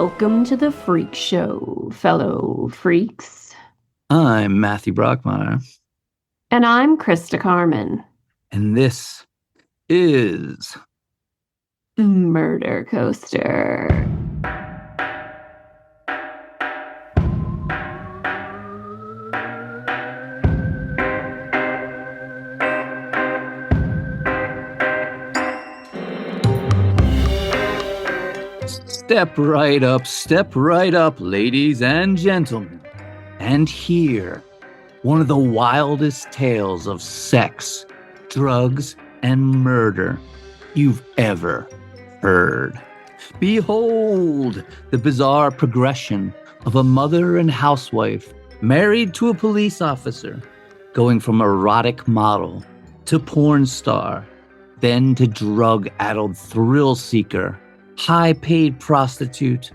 Welcome to the Freak Show, fellow freaks. I'm Matthew Brockmeyer. And I'm Christa Carmen. And this is... Murder Coaster. Step right up, ladies and gentlemen. And here, one of the wildest tales of sex, drugs, and murder you've ever heard. Behold the bizarre progression of a mother and housewife married to a police officer, going from erotic model to porn star, then to drug-addled thrill seeker, high-paid prostitute,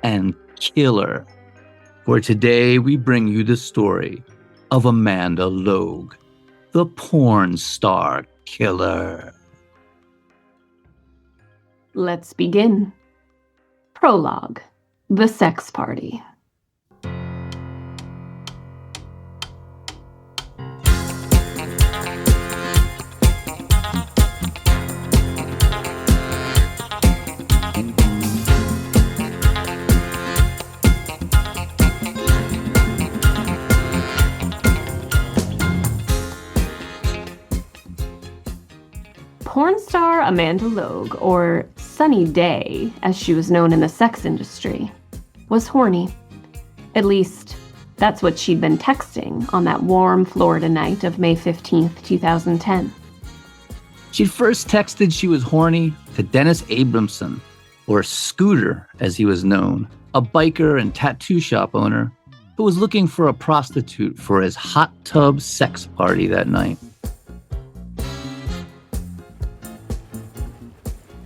and killer. For today, we bring you the story of Amanda Logue, the porn star killer. Let's begin. Prologue: The Sex Party. Porn star Amanda Logue, or Sunny Dae, as she was known in the sex industry, was horny. At least, that's what she'd been texting on that warm Florida night of May 15th, 2010. She'd first texted she was horny to Dennis Abrahmson, or Scooter as he was known, a biker and tattoo shop owner who was looking for a prostitute for his hot tub sex party that night.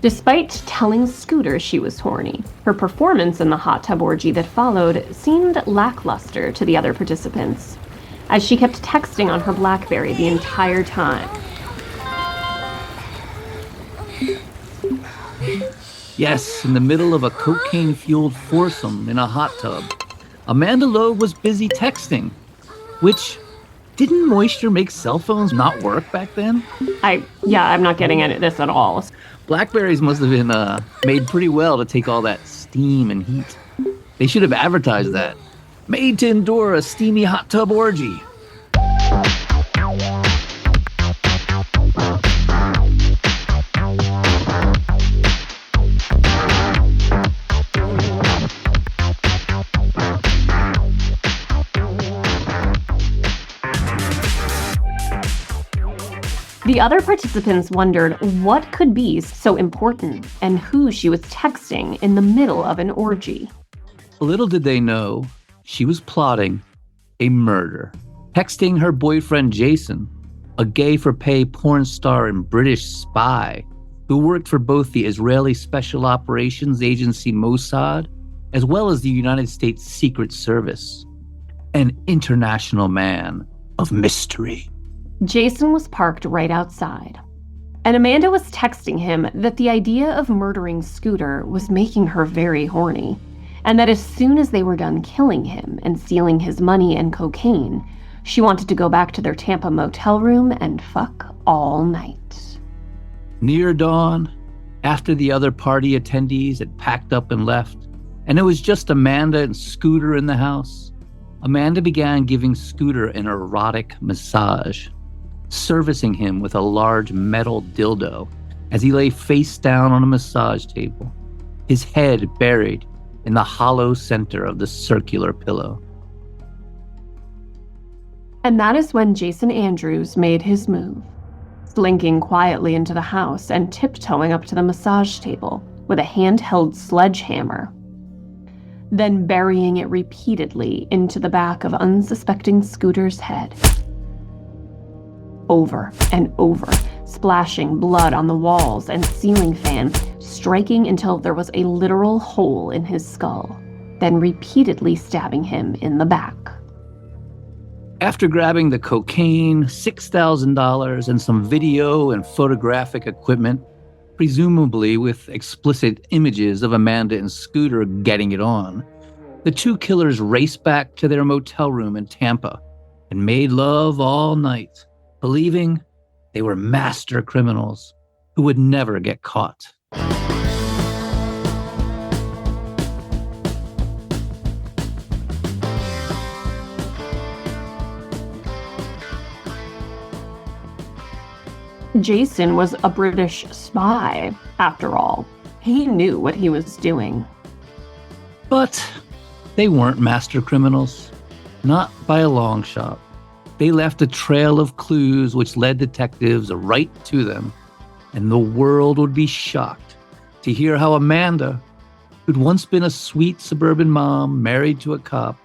Despite telling Scooter she was horny, her performance in the hot tub orgy that followed seemed lackluster to the other participants, as she kept texting on her BlackBerry the entire time. Yes, in the middle of a cocaine-fueled foursome in a hot tub, Amanda Logue was busy texting, which... Didn't moisture make cell phones not work back then? I'm not getting at this at all. Blackberries must have been made pretty well to take all that steam and heat. They should have advertised that. Made to endure a steamy hot tub orgy. The other participants wondered what could be so important and who she was texting in the middle of an orgy. Little did they know, she was plotting a murder. Texting her boyfriend Jason, a gay-for-pay porn star and British spy who worked for both the Israeli Special Operations Agency Mossad as well as the United States Secret Service. An international man of mystery. Jason was parked right outside, and Amanda was texting him that the idea of murdering Scooter was making her very horny, and that as soon as they were done killing him and stealing his money and cocaine, she wanted to go back to their Tampa motel room and fuck all night. Near dawn, after the other party attendees had packed up and left, and it was just Amanda and Scooter in the house, Amanda began giving Scooter an erotic massage, servicing him with a large metal dildo as he lay face down on a massage table, his head buried in the hollow center of the circular pillow. And that is when Jason Andrews made his move, slinking quietly into the house and tiptoeing up to the massage table with a handheld sledgehammer, then burying it repeatedly into the back of unsuspecting Scooter's head. Over and over, splashing blood on the walls and ceiling fan, striking until there was a literal hole in his skull, then repeatedly stabbing him in the back. After grabbing the cocaine, $6,000, and some video and photographic equipment, presumably with explicit images of Amanda and Scooter getting it on. The two killers raced back to their motel room in Tampa and made love all night, believing they were master criminals who would never get caught. Jason was a British spy, after all. He knew what he was doing. But they weren't master criminals, not by a long shot. They left a trail of clues which led detectives right to them, and the world would be shocked to hear how Amanda, who'd once been a sweet suburban mom married to a cop,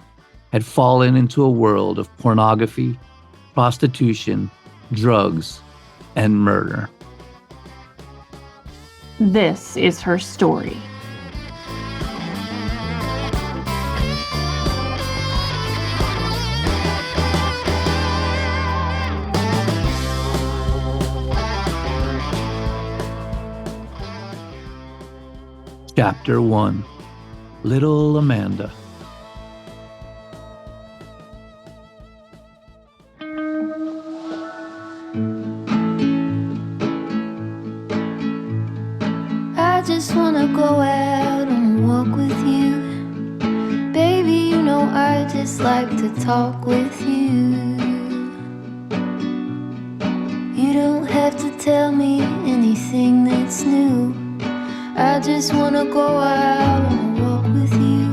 had fallen into a world of pornography, prostitution, drugs, and murder. This is her story. Chapter 1. Little Amanda. I just wanna go out on a walk with you. Baby, you know I just like to talk with you. You don't have to tell me anything that's new. I just wanna go out on a walk with you.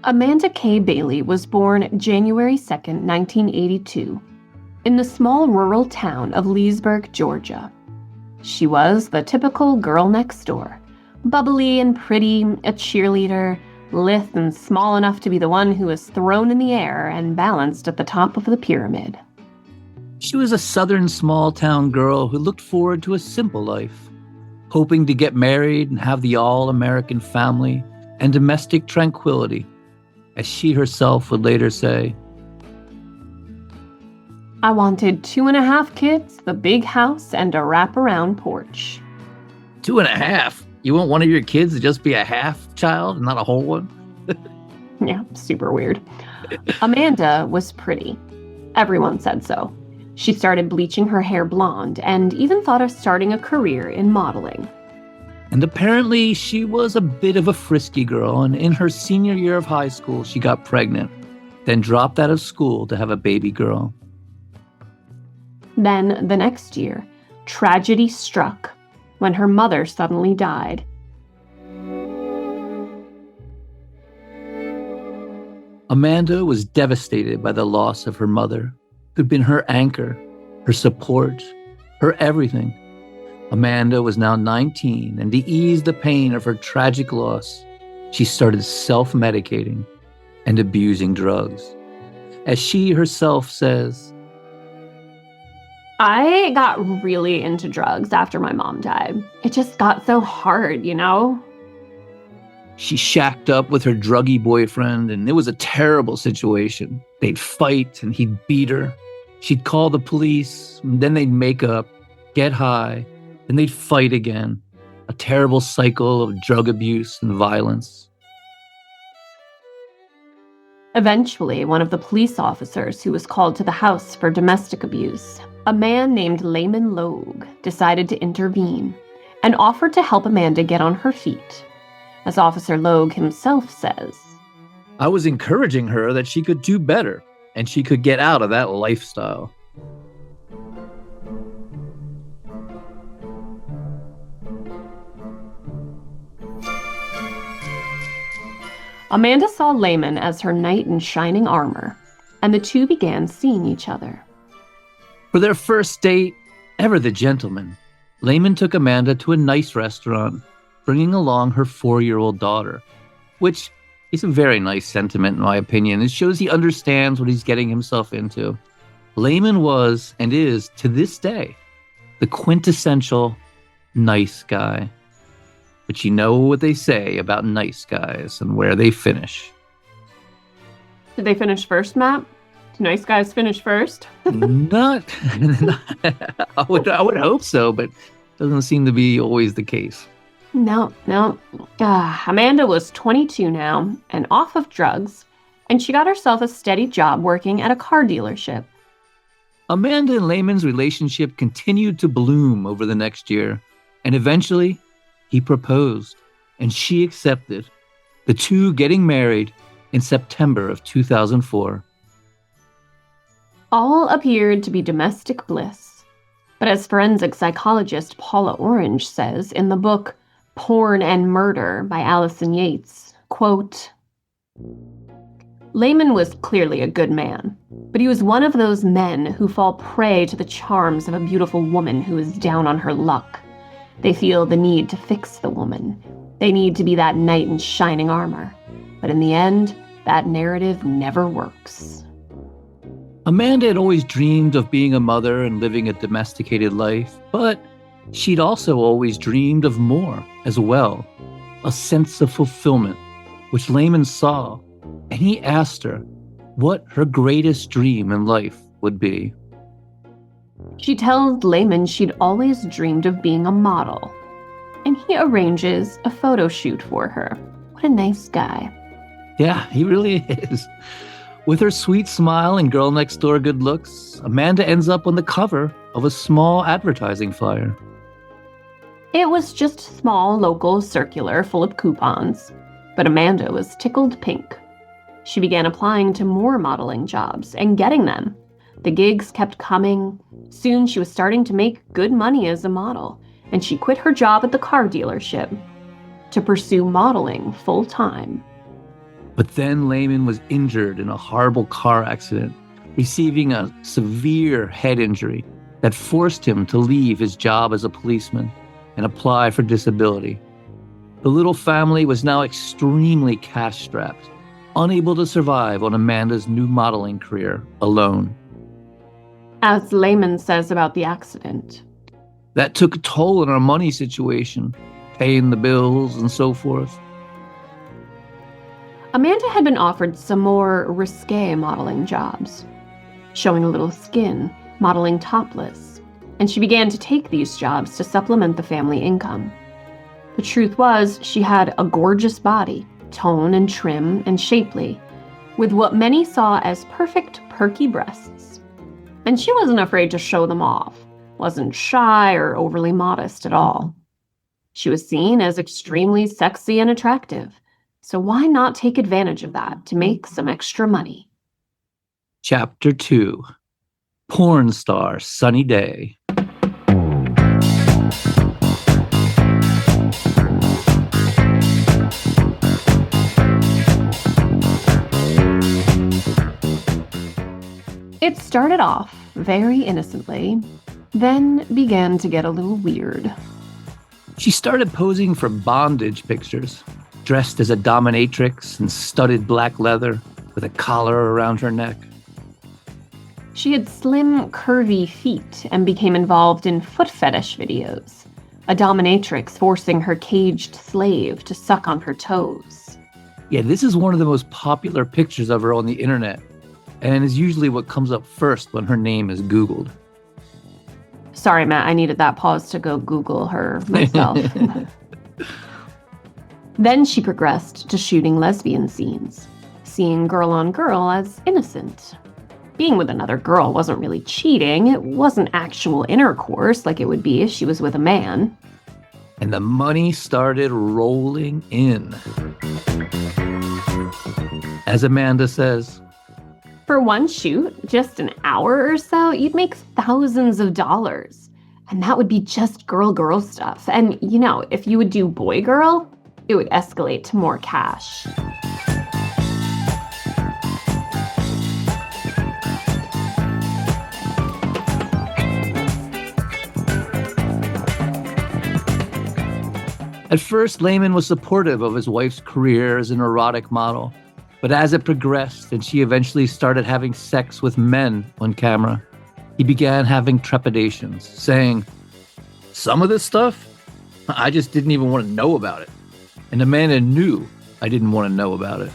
Amanda K. Bailey was born January 2nd, 1982, in the small rural town of Leesburg, Georgia. She was the typical girl next door, bubbly and pretty, a cheerleader, lithe and small enough to be the one who was thrown in the air and balanced at the top of the pyramid. She was a southern small-town girl who looked forward to a simple life, hoping to get married and have the all-American family and domestic tranquility, as she herself would later say. I wanted 2.5 kids, the big house, and a wraparound porch. 2.5? You want one of your kids to just be a half child and not a whole one? Yeah, super weird. Amanda was pretty. Everyone said so. She started bleaching her hair blonde and even thought of starting a career in modeling. And apparently she was a bit of a frisky girl, and in her senior year of high school, she got pregnant, then dropped out of school to have a baby girl. Then, the next year, tragedy struck when her mother suddenly died. Amanda was devastated by the loss of her mother, who'd been her anchor, her support, her everything. Amanda was now 19, and to ease the pain of her tragic loss, she started self-medicating and abusing drugs. As she herself says, I got really into drugs after my mom died. It just got so hard, you know? she shacked up with her druggy boyfriend, and it was a terrible situation. They'd fight, and he'd beat her. She'd call the police, and then they'd make up, get high, then they'd fight again. A terrible cycle of drug abuse and violence. Eventually, one of the police officers who was called to the house for domestic abuse, a man named Amanda Logue, decided to intervene and offered to help Amanda get on her feet. As Officer Logue himself says, I was encouraging her that she could do better and she could get out of that lifestyle. Amanda saw Layman as her knight in shining armor, and the two began seeing each other. For their first date, ever the gentleman, Layman took Amanda to a nice restaurant, bringing along her 4-year-old daughter, which is a very nice sentiment in my opinion. It shows he understands what he's getting himself into. Layman was, and is, to this day, the quintessential nice guy. But you know what they say about nice guys and where they finish. Did they finish first, Matt? Do nice guys finish first? Not I would hope so, but doesn't seem to be always the case. No. Amanda was 22 now and off of drugs, and she got herself a steady job working at a car dealership. Amanda and Lehman's relationship continued to bloom over the next year, and eventually he proposed, and she accepted, the two getting married in September of 2004. All appeared to be domestic bliss, but as forensic psychologist Paula Orange says in the book Porn and Murder by Allison Yates, quote, Lehman was clearly a good man, but he was one of those men who fall prey to the charms of a beautiful woman who is down on her luck. They feel the need to fix the woman. They need to be that knight in shining armor. But in the end, that narrative never works. Amanda had always dreamed of being a mother and living a domesticated life, but she'd also always dreamed of more as well, a sense of fulfillment, which Lehman saw, and he asked her what her greatest dream in life would be. She tells Lehman she'd always dreamed of being a model, and he arranges a photo shoot for her. What a nice guy. Yeah, he really is. With her sweet smile and girl next door good looks, Amanda ends up on the cover of a small advertising flyer. It was just small, local, circular, full of coupons, but Amanda was tickled pink. She began applying to more modeling jobs and getting them. The gigs kept coming. Soon she was starting to make good money as a model, and she quit her job at the car dealership to pursue modeling full-time. But then Lehman was injured in a horrible car accident, receiving a severe head injury that forced him to leave his job as a policeman and apply for disability. The little family was now extremely cash-strapped, unable to survive on Amanda's new modeling career alone. As Lehman says about the accident, that took a toll on our money situation, paying the bills and so forth. Amanda had been offered some more risque modeling jobs, showing a little skin, modeling topless, and she began to take these jobs to supplement the family income. The truth was, she had a gorgeous body, tone and trim and shapely, with what many saw as perfect, perky breasts. And she wasn't afraid to show them off, wasn't shy or overly modest at all. She was seen as extremely sexy and attractive, so why not take advantage of that to make some extra money? Chapter 2. Porn star Sunny Dae. It started off very innocently, then began to get a little weird. She started posing for bondage pictures, dressed as a dominatrix in studded black leather with a collar around her neck. She had slim, curvy feet and became involved in foot fetish videos, a dominatrix forcing her caged slave to suck on her toes. Yeah, this is one of the most popular pictures of her on the internet, and is usually what comes up first when her name is Googled. Sorry, Matt, I needed that pause to go Google her myself. Then she progressed to shooting lesbian scenes, seeing girl on girl as innocent. Being with another girl wasn't really cheating. It wasn't actual intercourse like it would be if she was with a man. And the money started rolling in. As Amanda says, for one shoot, just an hour or so, you'd make thousands of dollars. And that would be just girl-girl stuff. And, you know, if you would do boy-girl, it would escalate to more cash. At first, Lehman was supportive of his wife's career as an erotic model. But as it progressed and she eventually started having sex with men on camera, he began having trepidations, saying, "Some of this stuff, I just didn't even want to know about it." And Amanda knew I didn't want to know about it.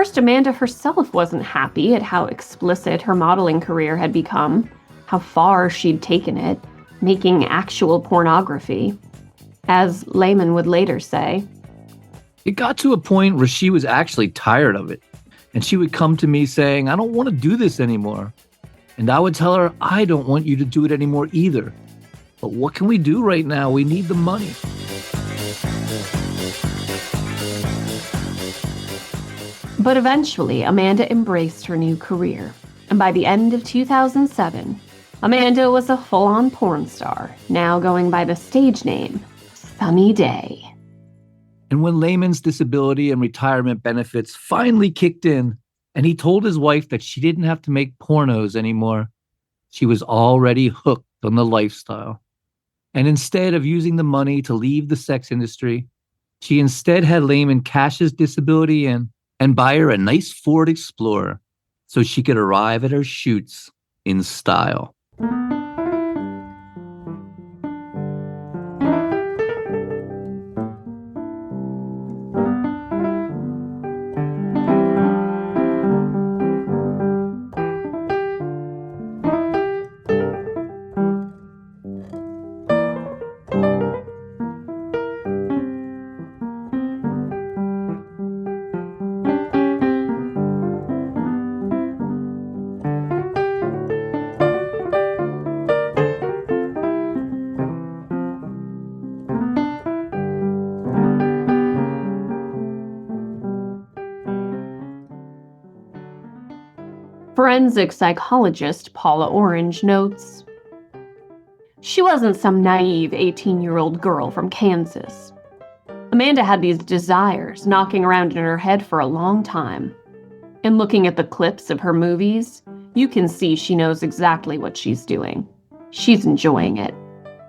first, Amanda herself wasn't happy at how explicit her modeling career had become, how far she'd taken it, making actual pornography. As Lehman would later say, "It got to a point where she was actually tired of it, and she would come to me saying, 'I don't want to do this anymore.' And I would tell her, 'I don't want you to do it anymore either. But what can we do right now? We need the money.'" But eventually, Amanda embraced her new career. And by the end of 2007, Amanda was a full-on porn star, now going by the stage name Sunny Dae. And when Lehman's disability and retirement benefits finally kicked in, and he told his wife that she didn't have to make pornos anymore, she was already hooked on the lifestyle. And instead of using the money to leave the sex industry, she instead had Lehman cash his disability in and buy her a nice Ford Explorer so she could arrive at her shoots in style. Forensic psychologist Paula Orange notes, "She wasn't some naive 18-year-old girl from Kansas. Amanda had these desires knocking around in her head for a long time. And looking at the clips of her movies, you can see she knows exactly what she's doing. She's enjoying it.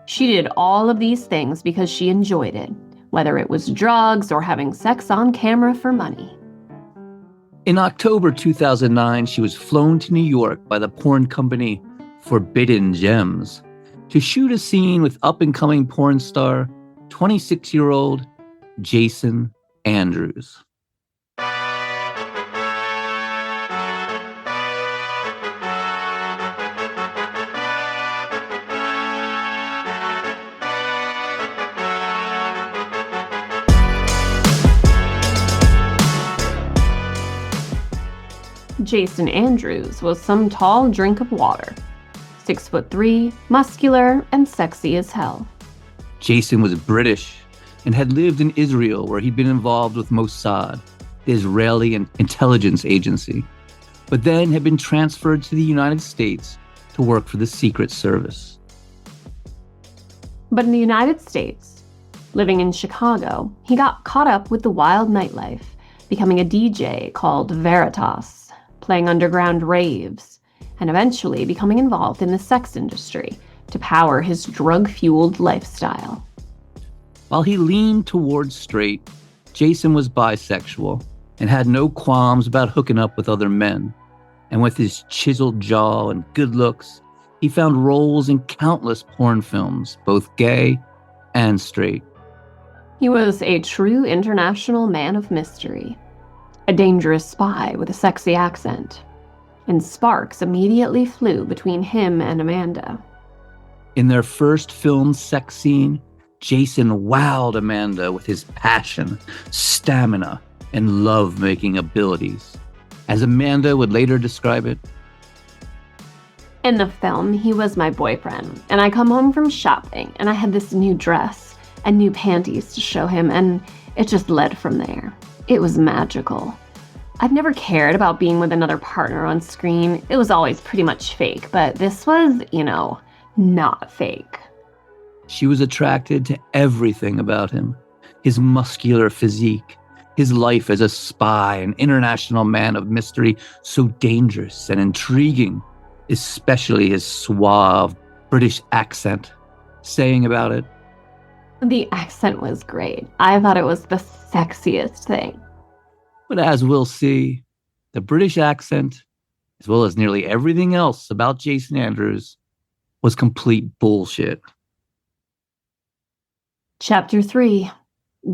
She did all of these things because she enjoyed it, whether it was drugs or having sex on camera for money." In October 2009, she was flown to New York by the porn company Forbidden Gems to shoot a scene with up-and-coming porn star, 26-year-old Jason Andrews. Jason Andrews was some tall drink of water. 6'3", muscular, and sexy as hell. Jason was British and had lived in Israel, where he'd been involved with Mossad, the Israeli intelligence agency, but then had been transferred to the United States to work for the Secret Service. But in the United States, living in Chicago, he got caught up with the wild nightlife, becoming a DJ called Veritas, playing underground raves, and eventually becoming involved in the sex industry to power his drug-fueled lifestyle. While he leaned towards straight, Jason was bisexual and had no qualms about hooking up with other men. And with his chiseled jaw and good looks, he found roles in countless porn films, both gay and straight. He was a true international man of mystery, a dangerous spy with a sexy accent, and sparks immediately flew between him and Amanda. In their first filmed sex scene, Jason wowed Amanda with his passion, stamina, and love-making abilities. As Amanda would later describe it, "In the film, he was my boyfriend, and I come home from shopping, and I had this new dress and new panties to show him, and it just led from there. It was magical. I've never cared about being with another partner on screen. It was always pretty much fake, but this was, not fake." she was attracted to everything about him: his muscular physique, his life as a spy, an international man of mystery, so dangerous and intriguing, especially his suave British accent, saying about it, The accent was great. I thought it was the sexiest thing. But as we'll see, the British accent, as well as nearly everything else about Jason Andrews, was complete bullshit. Chapter 3.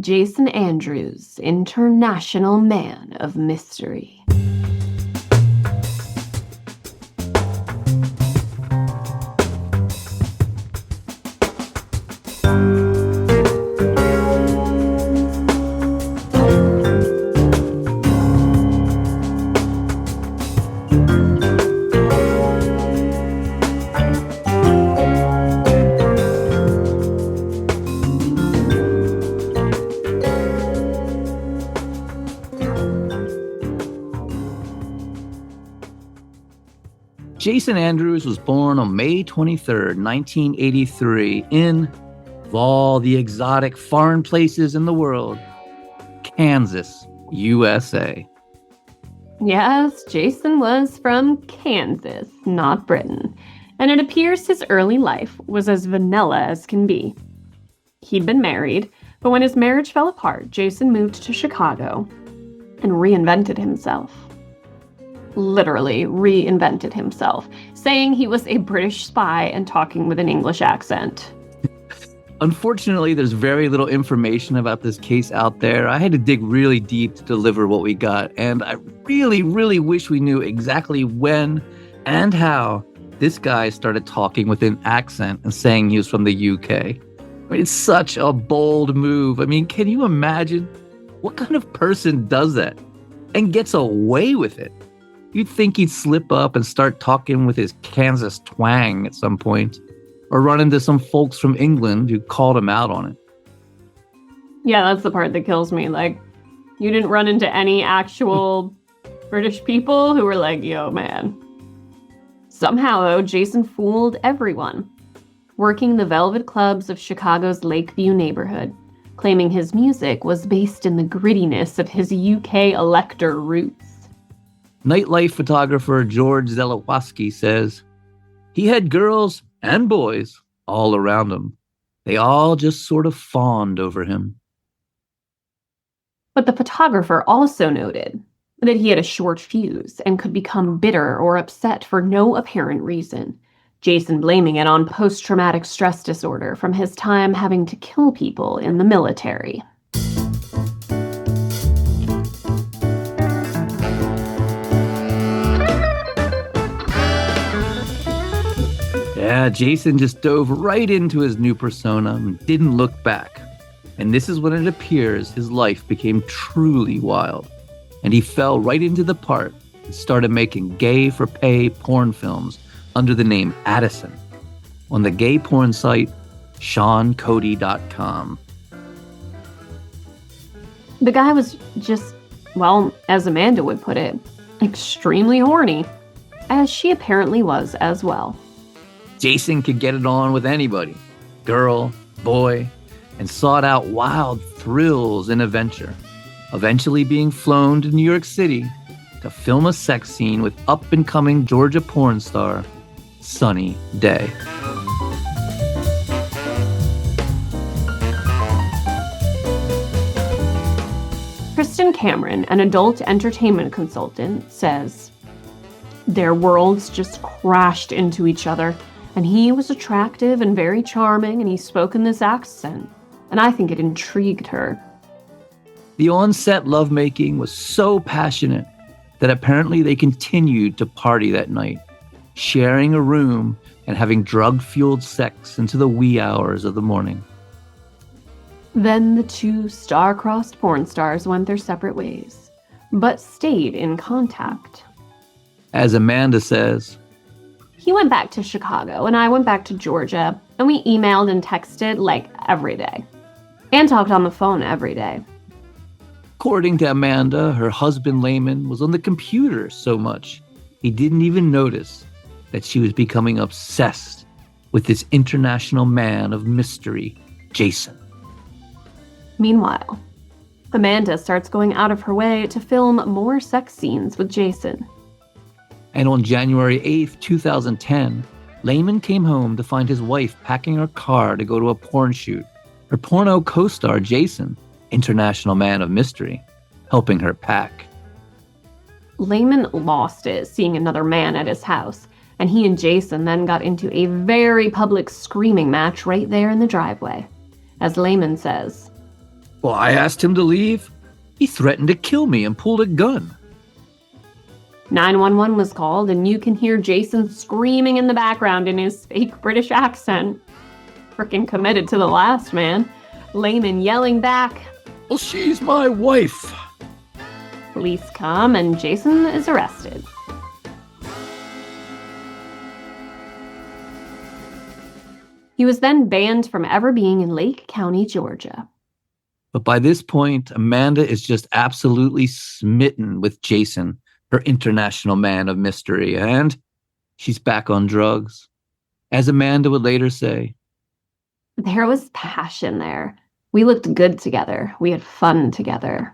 Jason Andrews, international man of mystery. Jason Andrews was born on May 23rd, 1983 in, of all the exotic foreign places in the world, Kansas, USA. Yes, Jason was from Kansas, not Britain, and it appears his early life was as vanilla as can be. He'd been married, but when his marriage fell apart, Jason moved to Chicago and reinvented himself. Literally reinvented himself, saying he was a British spy and talking with an English accent. Unfortunately, there's very little information about this case out there. I had to dig really deep to deliver what we got, and I really, really wish we knew exactly when and how this guy started talking with an accent and saying he was from the UK. I mean, it's such a bold move. I mean, can you imagine what kind of person does that and gets away with it? You'd think he'd slip up and start talking with his Kansas twang at some point, or run into some folks from England who called him out on it. Yeah, that's the part that kills me. Like, you didn't run into any actual British people who were like, yo, man. Somehow, though, Jason fooled everyone, working the velvet clubs of Chicago's Lakeview neighborhood, claiming his music was based in the grittiness of his UK elector roots. Nightlife photographer George Zelawaski says, he had girls and boys all around him. They all just sort of fawned over him. But the photographer also noted that he had a short fuse and could become bitter or upset for no apparent reason, Jason blaming it on post-traumatic stress disorder from his time having to kill people in the military. Yeah, Jason just dove right into his new persona and didn't look back. And this is when it appears his life became truly wild. And he fell right into the part and started making gay-for-pay porn films under the name Addison on the gay porn site SeanCody.com. The guy was just, well, as Amanda would put it, extremely horny, as she apparently was as well. Jason could get it on with anybody, girl, boy, and sought out wild thrills and adventure, eventually being flown to New York City to film a sex scene with up-and-coming Georgia porn star, Sunny Dae. Kristen Cameron, an adult entertainment consultant, says, their worlds just crashed into each other. And he was attractive and very charming, and he spoke in this accent, and I think it intrigued her. The on-set lovemaking was so passionate that apparently they continued to party that night, sharing a room and having drug-fueled sex into the wee hours of the morning. Then the two star-crossed porn stars went their separate ways, but stayed in contact. As Amanda says, he went back to Chicago, and I went back to Georgia, and we emailed and texted like every day, and talked on the phone every day. According to Amanda, her husband Layman was on the computer so much he didn't even notice that she was becoming obsessed with this international man of mystery, Jason. Meanwhile, Amanda starts going out of her way to film more sex scenes with Jason. And on January 8th, 2010, Layman came home to find his wife packing her car to go to a porn shoot. Her porno co-star, Jason, international man of mystery, helping her pack. Layman lost it seeing another man at his house, and he and Jason then got into a very public screaming match right there in the driveway. As Layman says, Well, I asked him to leave. He threatened to kill me and pulled a gun. 911 was called, and you can hear Jason screaming in the background in his fake British accent. Frickin' committed to the last, man. Layman yelling back, Well, she's my wife. Police come, and Jason is arrested. He was then banned from ever being in Lake County, Georgia. But by this point, Amanda is just absolutely smitten with Jason, her international man of mystery, and she's back on drugs. As Amanda would later say, There was passion there. We looked good together. We had fun together.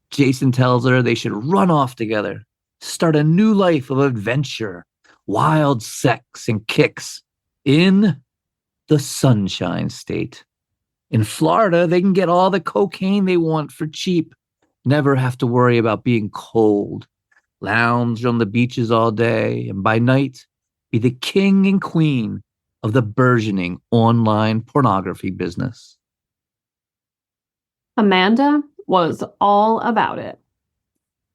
Jason tells her they should run off together, start a new life of adventure, wild sex and kicks in the Sunshine State. In Florida, they can get all the cocaine they want for cheap, never have to worry about being cold, lounge on the beaches all day, and by night, be the king and queen of the burgeoning online pornography business. Amanda was all about it.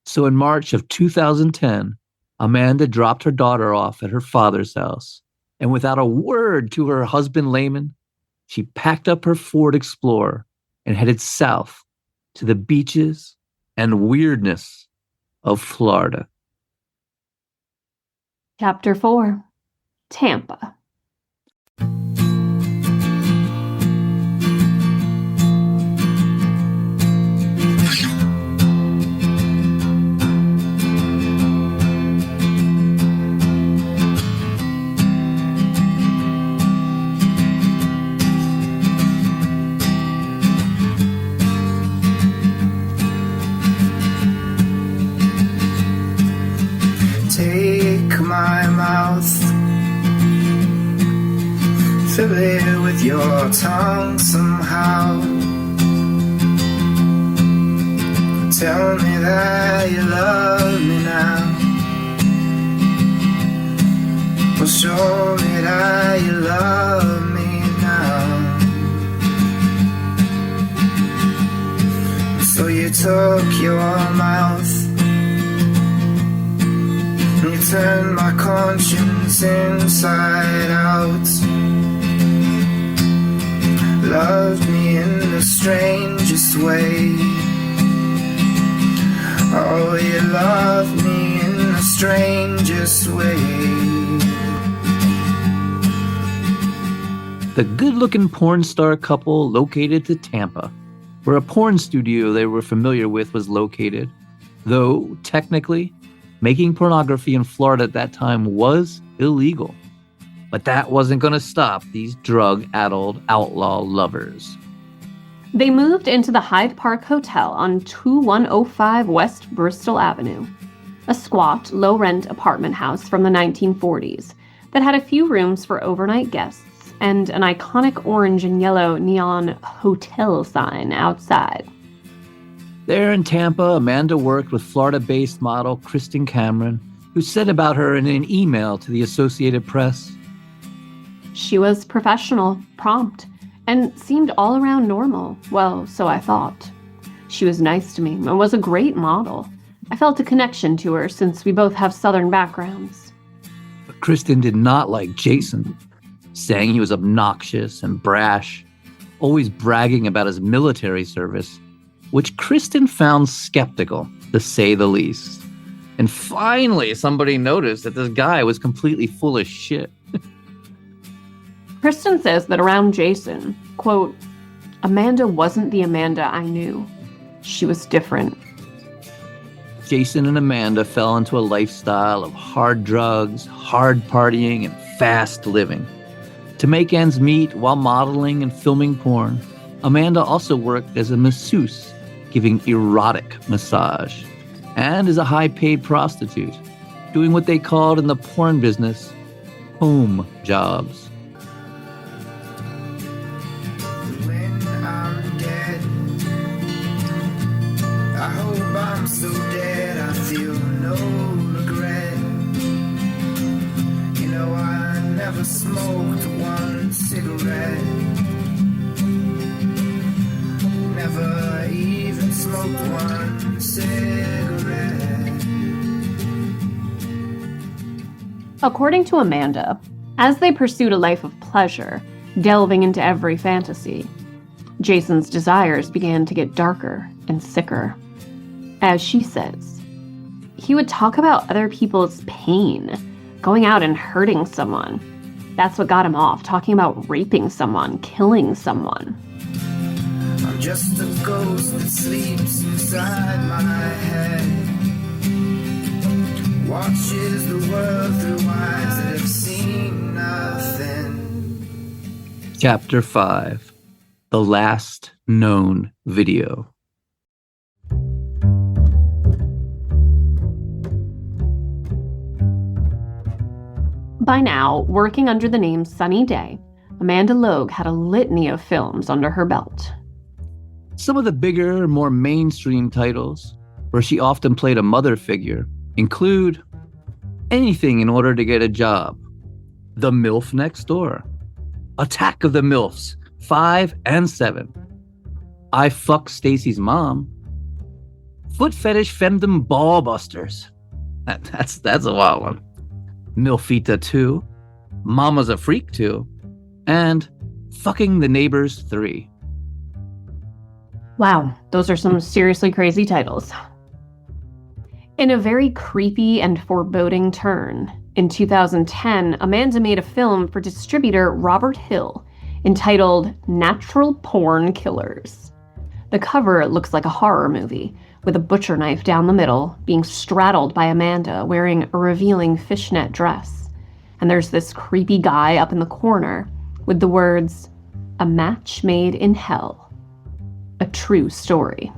So in March of 2010, Amanda dropped her daughter off at her father's house, and without a word to her husband, Layman, she packed up her Ford Explorer and headed south to the beaches and weirdness of Florida. Chapter 4. Tampa. Take my mouth, fill it with your tongue somehow. Tell me that you love me now. Well, show me that you love me now. So you took your mouth, you turned my conscience inside out. Loved me in the strangest way. Oh, you loved me in the strangest way. The good-looking porn star couple located to Tampa, where a porn studio they were familiar with was located, though technically, making pornography in Florida at that time was illegal. But that wasn't going to stop these drug-addled outlaw lovers. They moved into the Hyde Park Hotel on 2105 West Bristol Avenue, a squat, low-rent apartment house from the 1940s that had a few rooms for overnight guests and an iconic orange and yellow neon hotel sign outside. There in Tampa, Amanda worked with Florida-based model Christa Cameron, who said about her in an email to the Associated Press, She was professional, prompt, and seemed all around normal. Well, so I thought. She was nice to me and was a great model. I felt a connection to her since we both have Southern backgrounds. But Kristen did not like Jason, saying he was obnoxious and brash, always bragging about his military service, which Kristen found skeptical, to say the least. And finally, somebody noticed that this guy was completely full of shit. Kristen says that around Jason, quote, Amanda wasn't the Amanda I knew. She was different. Jason and Amanda fell into a lifestyle of hard drugs, hard partying, and fast living. To make ends meet while modeling and filming porn, Amanda also worked as a masseuse, giving erotic massage, and as a high-paid prostitute, doing what they called in the porn business, home jobs. When I'm dead, I hope I'm so dead I feel no regret. You know I never smoked one cigarette. Never smoked one cigarette. According to Amanda, as they pursued a life of pleasure, delving into every fantasy, Jason's desires began to get darker and sicker. As she says, he would talk about other people's pain, going out and hurting someone. That's what got him off, talking about raping someone, killing someone. I'm just a ghost that sleeps inside my head, watches the world through eyes that have seen nothing. Chapter 5. The Last Known Video. By now, working under the name Sunny Dae, Amanda Logue had a litany of films under her belt. Some of the bigger, more mainstream titles, where she often played a mother figure, include Anything in Order to Get a Job, The MILF Next Door, Attack of the MILFs, 5 and 7, I Fuck Stacy's Mom, Foot Fetish Femdom Ballbusters. That's a wild one. Milfita 2, Mama's a Freak 2, and Fucking the Neighbors 3. Wow, those are some seriously crazy titles. In a very creepy and foreboding turn, in 2010, Amanda made a film for distributor Robert Hill entitled Natural Porn Killers. The cover looks like a horror movie, with a butcher knife down the middle, being straddled by Amanda wearing a revealing fishnet dress. And there's this creepy guy up in the corner with the words, "A match made in hell." A true story.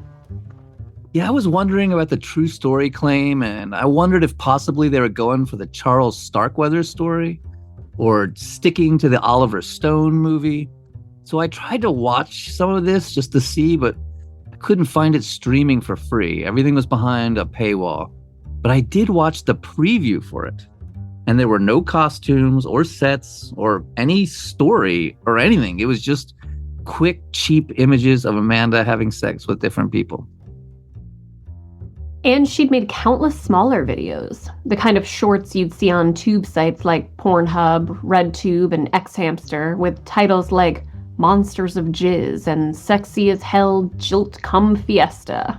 Yeah, I was wondering about the true story claim, and I wondered if possibly they were going for the Charles Starkweather story, or sticking to the Oliver Stone movie. So I tried to watch some of this just to see, but I couldn't find it streaming for free. Everything was behind a paywall. But I did watch the preview for it, and there were no costumes or sets or any story or anything. It was just quick, cheap images of Amanda having sex with different people. And she'd made countless smaller videos, the kind of shorts you'd see on tube sites like Pornhub, RedTube, and Xhamster, with titles like Monsters of Jizz and Sexy as Hell Jilt Cum Fiesta.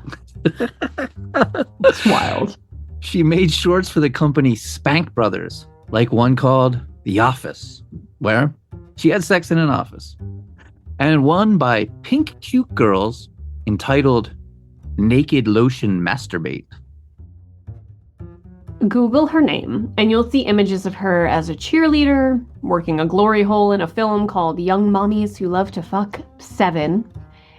It's wild. She made shorts for the company Spank Brothers, like one called The Office, where she had sex in an office, and one by Pink Cute Girls entitled Naked Lotion Masturbate. Google her name, and you'll see images of her as a cheerleader, working a glory hole in a film called Young Mommies Who Love to Fuck 7,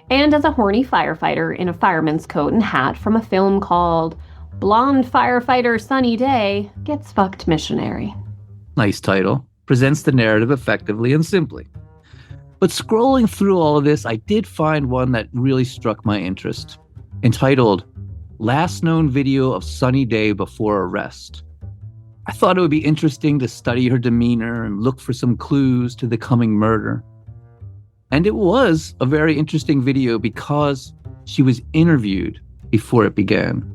and as a horny firefighter in a fireman's coat and hat from a film called Blonde Firefighter Sunny Dae Gets Fucked Missionary. Nice title. Presents the narrative effectively and simply. But scrolling through all of this, I did find one that really struck my interest, entitled Last Known Video of Sunny Dae Before Arrest. I thought it would be interesting to study her demeanor and look for some clues to the coming murder. And it was a very interesting video because she was interviewed before it began.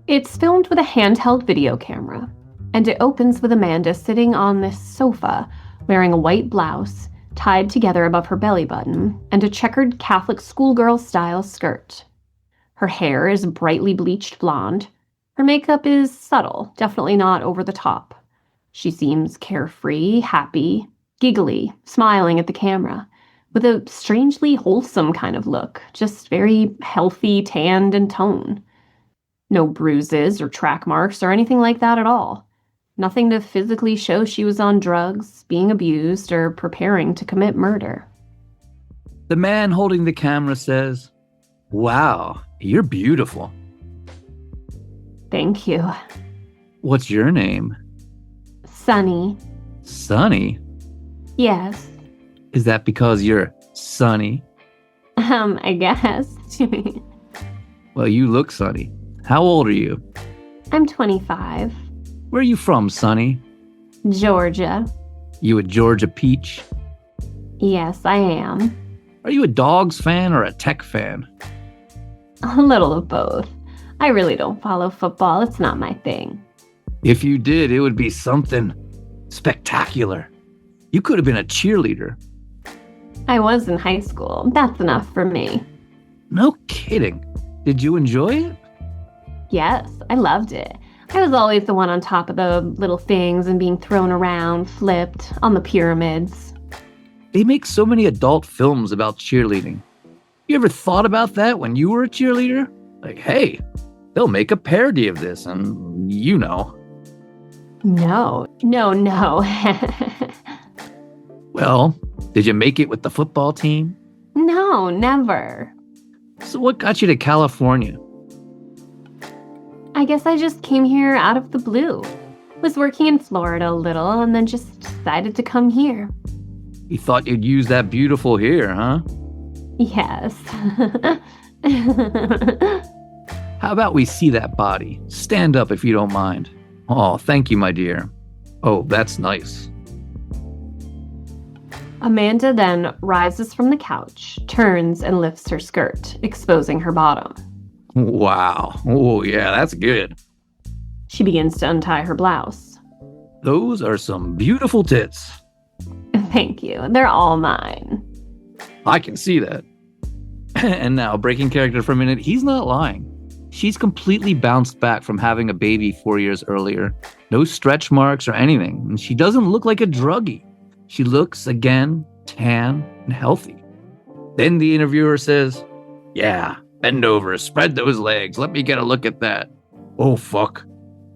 It's filmed with a handheld video camera, and it opens with Amanda sitting on this sofa wearing a white blouse tied together above her belly button and a checkered Catholic schoolgirl-style skirt. Her hair is brightly bleached blonde. Her makeup is subtle, definitely not over the top. She seems carefree, happy, giggly, smiling at the camera, with a strangely wholesome kind of look, just very healthy, tanned, and toned. No bruises or track marks or anything like that at all. Nothing to physically show she was on drugs, being abused, or preparing to commit murder. The man holding the camera says, "Wow, you're beautiful." Thank you. What's your name? Sunny. Sunny? Yes. Is that because you're sunny? I guess. Well, you look sunny. How old are you? I'm 25. Where are you from, Sunny? Georgia. You a Georgia peach? Yes, I am. Are you a Dogs fan or a Tech fan? A little of both. I really don't follow football. It's not my thing. If you did, it would be something spectacular. You could have been a cheerleader. I was in high school. That's enough for me. No kidding. Did you enjoy it? Yes, I loved it. I was always the one on top of the little things and being thrown around, flipped, on the pyramids. They make so many adult films about cheerleading. You ever thought about that when you were a cheerleader? Like, hey, they'll make a parody of this, and you know. No. Well, did you make it with the football team? No, never. So what got you to California? I guess I just came here out of the blue. Was working in Florida a little and then just decided to come here. You thought you'd use that beautiful here, huh? Yes. How about we see that body? Stand up if you don't mind. Oh, thank you, my dear. Oh, that's nice. Amanda then rises from the couch, turns and lifts her skirt, exposing her bottom. Wow. Oh, yeah, that's good. She begins to untie her blouse. Those are some beautiful tits. Thank you. They're all mine. I can see that. And now, breaking character for a minute, he's not lying. She's completely bounced back from having a baby 4 years earlier. No stretch marks or anything. And she doesn't look like a druggie. She looks, again, tan and healthy. Then the interviewer says, yeah, bend over, spread those legs. Let me get a look at that. Oh, fuck.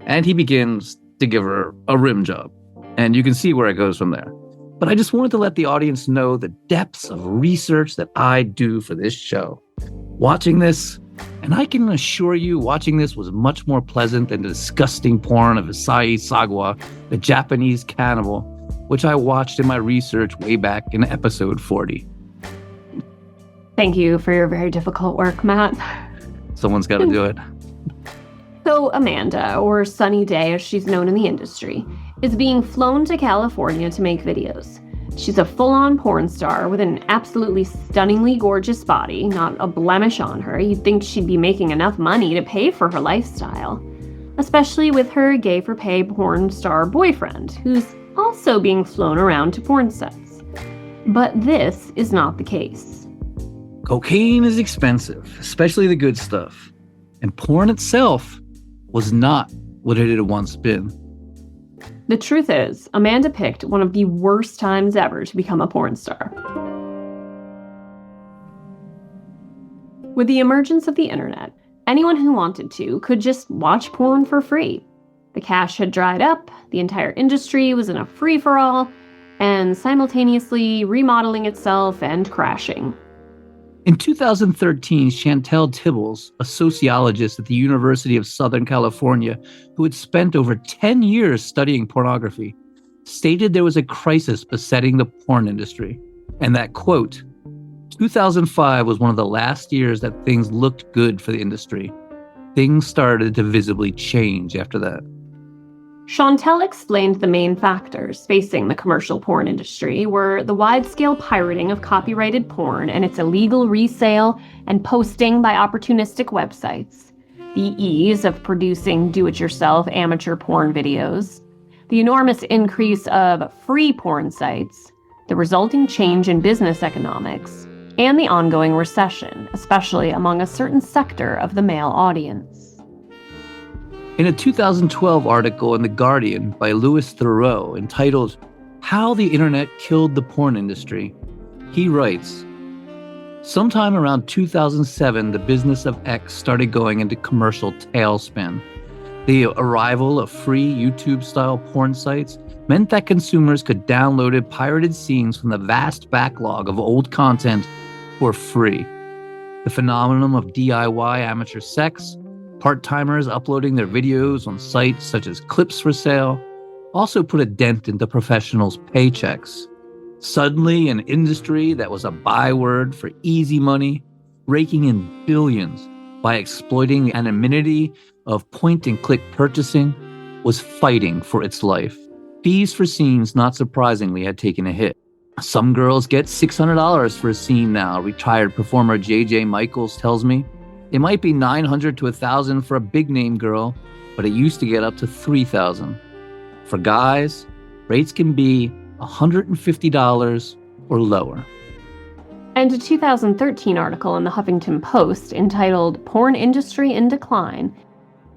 And he begins to give her a rim job. And you can see where it goes from there. But I just wanted to let the audience know the depths of research that I do for this show. Watching this, and I can assure you watching this was much more pleasant than the disgusting porn of Isai Sagwa, the Japanese cannibal, which I watched in my research way back in episode 40. Thank you for your very difficult work, Matt. Someone's got to do it. So Amanda, or Sunny Dae as she's known in the industry, is being flown to California to make videos. She's a full-on porn star with an absolutely stunningly gorgeous body, not a blemish on her. You'd think she'd be making enough money to pay for her lifestyle, especially with her gay-for-pay porn star boyfriend, who's also being flown around to porn sets. But this is not the case. Cocaine is expensive, especially the good stuff. And porn itself was not what it had once been. The truth is, Amanda picked one of the worst times ever to become a porn star. With the emergence of the internet, anyone who wanted to could just watch porn for free. The cash had dried up, the entire industry was in a free-for-all, and simultaneously remodeling itself and crashing. In 2013, Chantel Tibbles, a sociologist at the University of Southern California who had spent over 10 years studying pornography, stated there was a crisis besetting the porn industry, and that, quote, 2005 was one of the last years that things looked good for the industry. Things started to visibly change after that. Chantel explained the main factors facing the commercial porn industry were the wide-scale pirating of copyrighted porn and its illegal resale and posting by opportunistic websites, the ease of producing do-it-yourself amateur porn videos, the enormous increase of free porn sites, the resulting change in business economics, and the ongoing recession, especially among a certain sector of the male audience. In a 2012 article in The Guardian by Louis Theroux entitled How the Internet Killed the Porn Industry, he writes, sometime around 2007, the business of X started going into commercial tailspin. The arrival of free YouTube-style porn sites meant that consumers could download pirated scenes from the vast backlog of old content for free. The phenomenon of DIY amateur sex, part-timers uploading their videos on sites such as Clips for Sale, also put a dent into professionals' paychecks. Suddenly, an industry that was a byword for easy money, raking in billions by exploiting the anonymity of point-and-click purchasing, was fighting for its life. Fees for scenes, not surprisingly, had taken a hit. Some girls get $600 for a scene now, retired performer J.J. Michaels tells me. It might be $900 to $1,000 for a big-name girl, but it used to get up to $3,000. For guys, rates can be $150 or lower. And a 2013 article in the Huffington Post entitled Porn Industry in Decline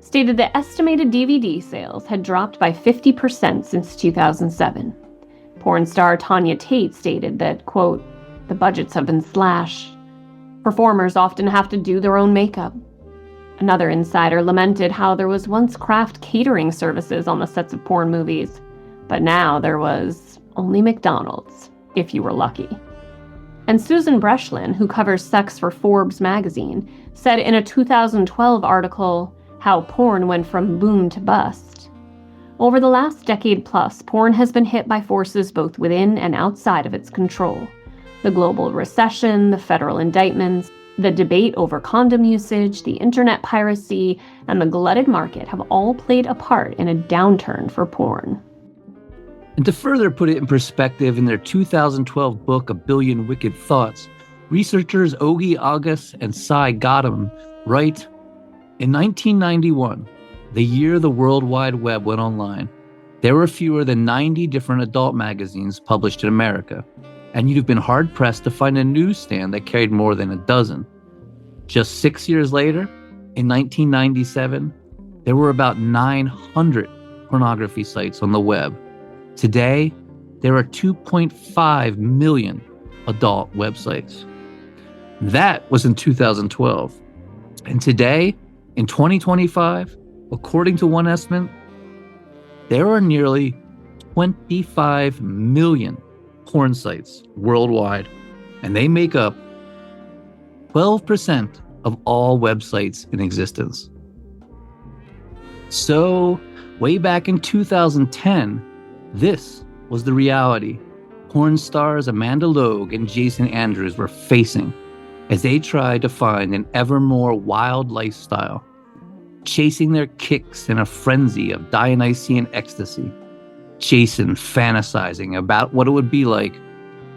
stated that estimated DVD sales had dropped by 50% since 2007. Porn star Tanya Tate stated that, quote, "The budgets have been slashed. Performers often have to do their own makeup." Another insider lamented how there was once craft catering services on the sets of porn movies, but now there was only McDonald's, if you were lucky. And Susan Breslin, who covers sex for Forbes magazine, said in a 2012 article how porn went from boom to bust. Over the last decade plus, porn has been hit by forces both within and outside of its control. The global recession, the federal indictments, the debate over condom usage, the internet piracy, and the glutted market have all played a part in a downturn for porn. And to further put it in perspective, in their 2012 book, A Billion Wicked Thoughts, researchers Ogi August and Cy Gotham write, in 1991, the year the World Wide Web went online, there were fewer than 90 different adult magazines published in America, and you'd have been hard-pressed to find a newsstand that carried more than a dozen. Just 6 years later, in 1997, there were about 900 pornography sites on the web. Today, there are 2.5 million adult websites. That was in 2012. And today, in 2025, according to one estimate, there are nearly 25 million porn sites worldwide, and they make up 12% of all websites in existence. So, way back in 2010, this was the reality porn stars Amanda Logue and Jason Andrews were facing as they tried to find an ever more wild lifestyle, chasing their kicks in a frenzy of Dionysian ecstasy. Jason fantasizing about what it would be like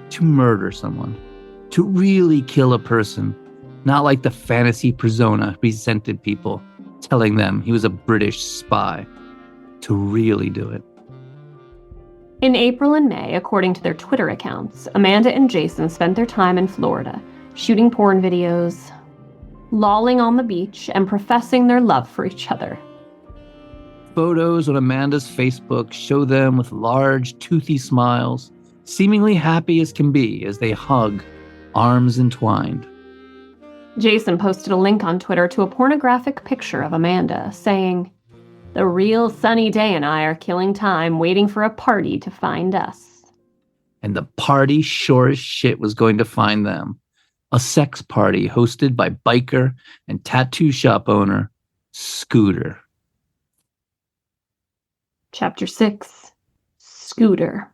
to murder someone, to really kill a person, not like the fantasy persona presented people, telling them he was a British spy, to really do it. In April and May, according to their Twitter accounts, Amanda and Jason spent their time in Florida, shooting porn videos, lolling on the beach, and professing their love for each other. Photos on Amanda's Facebook show them with large, toothy smiles, seemingly happy as can be as they hug, arms entwined. Jason posted a link on Twitter to a pornographic picture of Amanda, saying, "The real Sunny Dae and I are killing time waiting for a party to find us." And the party sure as shit was going to find them. A sex party hosted by biker and tattoo shop owner, Scooter. Chapter 6. Scooter.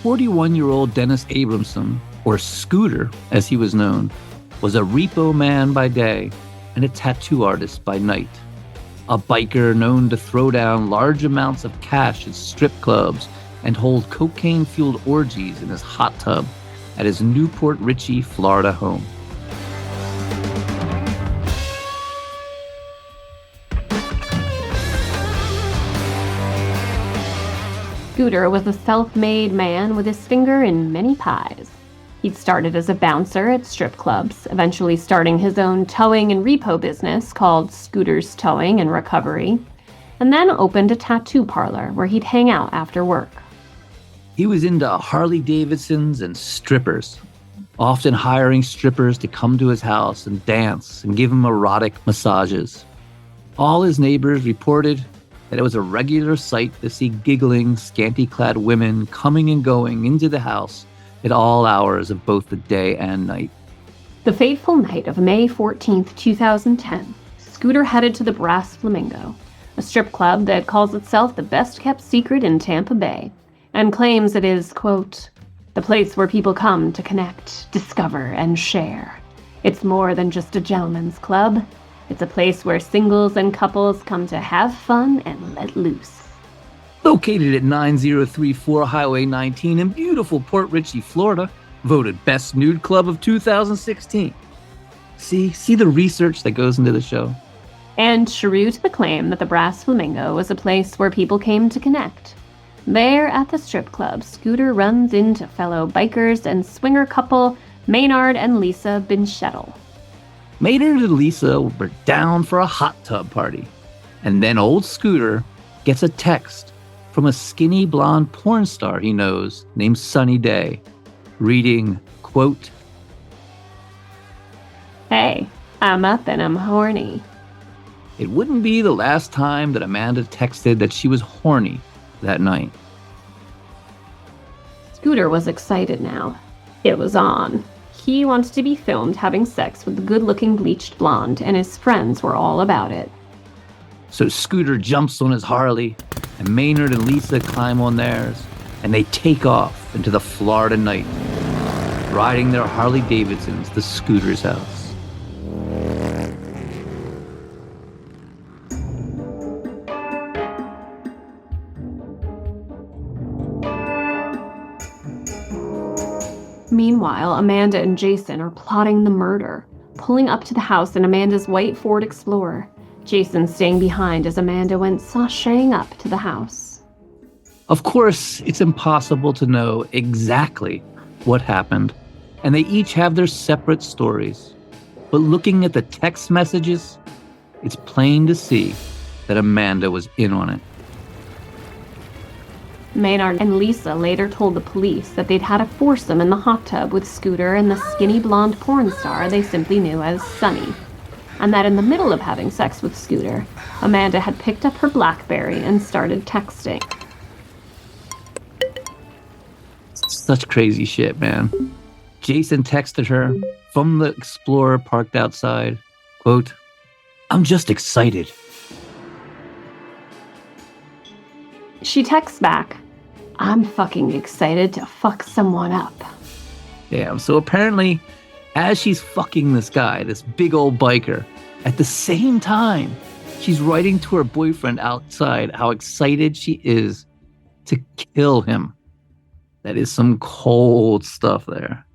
41-year-old Dennis Abrahmson, or Scooter as he was known, was a repo man by day and a tattoo artist by night. A biker known to throw down large amounts of cash at strip clubs and hold cocaine-fueled orgies in his hot tub at his Newport Richey, Florida home. Scooter was a self-made man with his finger in many pies. He'd started as a bouncer at strip clubs, eventually starting his own towing and repo business called Scooter's Towing and Recovery. and then opened a tattoo parlor where he'd hang out after work. He was into Harley Davidsons and strippers, often hiring strippers to come to his house and dance and give him erotic massages. All his neighbors reported that it was a regular sight to see giggling, scanty-clad women coming and going into the house at all hours of both the day and night. The fateful night of May 14th, 2010, Scooter headed to the Brass Flamingo, a strip club that calls itself the best-kept secret in Tampa Bay, and claims it is, quote, the place where people come to connect, discover, and share. It's more than just a gentleman's club. It's a place where singles and couples come to have fun and let loose. Located at 9034 Highway 19 in beautiful Port Richey, Florida, voted Best Nude Club of 2016. See the research that goes into the show? And true to the claim that the Brass Flamingo was a place where people came to connect. There at the strip club, Scooter runs into fellow bikers and swinger couple Maynard and Lisa Binchettel. Maynard and Lisa were down for a hot tub party. And then old Scooter gets a text from a skinny blonde porn star he knows named Sunny Dae, reading, quote, Hey, I'm up and I'm horny. It wouldn't be the last time that Amanda texted that she was horny that night. Scooter was excited now. It was on. He wanted to be filmed having sex with the good-looking bleached blonde, and his friends were all about it. So Scooter jumps on his Harley, and Maynard and Lisa climb on theirs, and they take off into the Florida night, riding their Harley Davidsons to Scooter's house. Meanwhile, Amanda and Jason are plotting the murder, pulling up to the house in Amanda's white Ford Explorer, Jason staying behind as Amanda went sashaying up to the house. Of course, it's impossible to know exactly what happened, and they each have their separate stories. But looking at the text messages, it's plain to see that Amanda was in on it. Maynard and Lisa later told the police that they'd had a foursome in the hot tub with Scooter and the skinny blonde porn star they simply knew as Sunny, and that in the middle of having sex with Scooter, Amanda had picked up her BlackBerry and started texting. Such crazy shit, man. Jason texted her from the Explorer parked outside, quote, I'm just excited. She texts back, I'm fucking excited to fuck someone up. Damn, so apparently, as she's fucking this guy, this big old biker, at the same time, she's writing to her boyfriend outside how excited she is to kill him. That is some cold stuff there.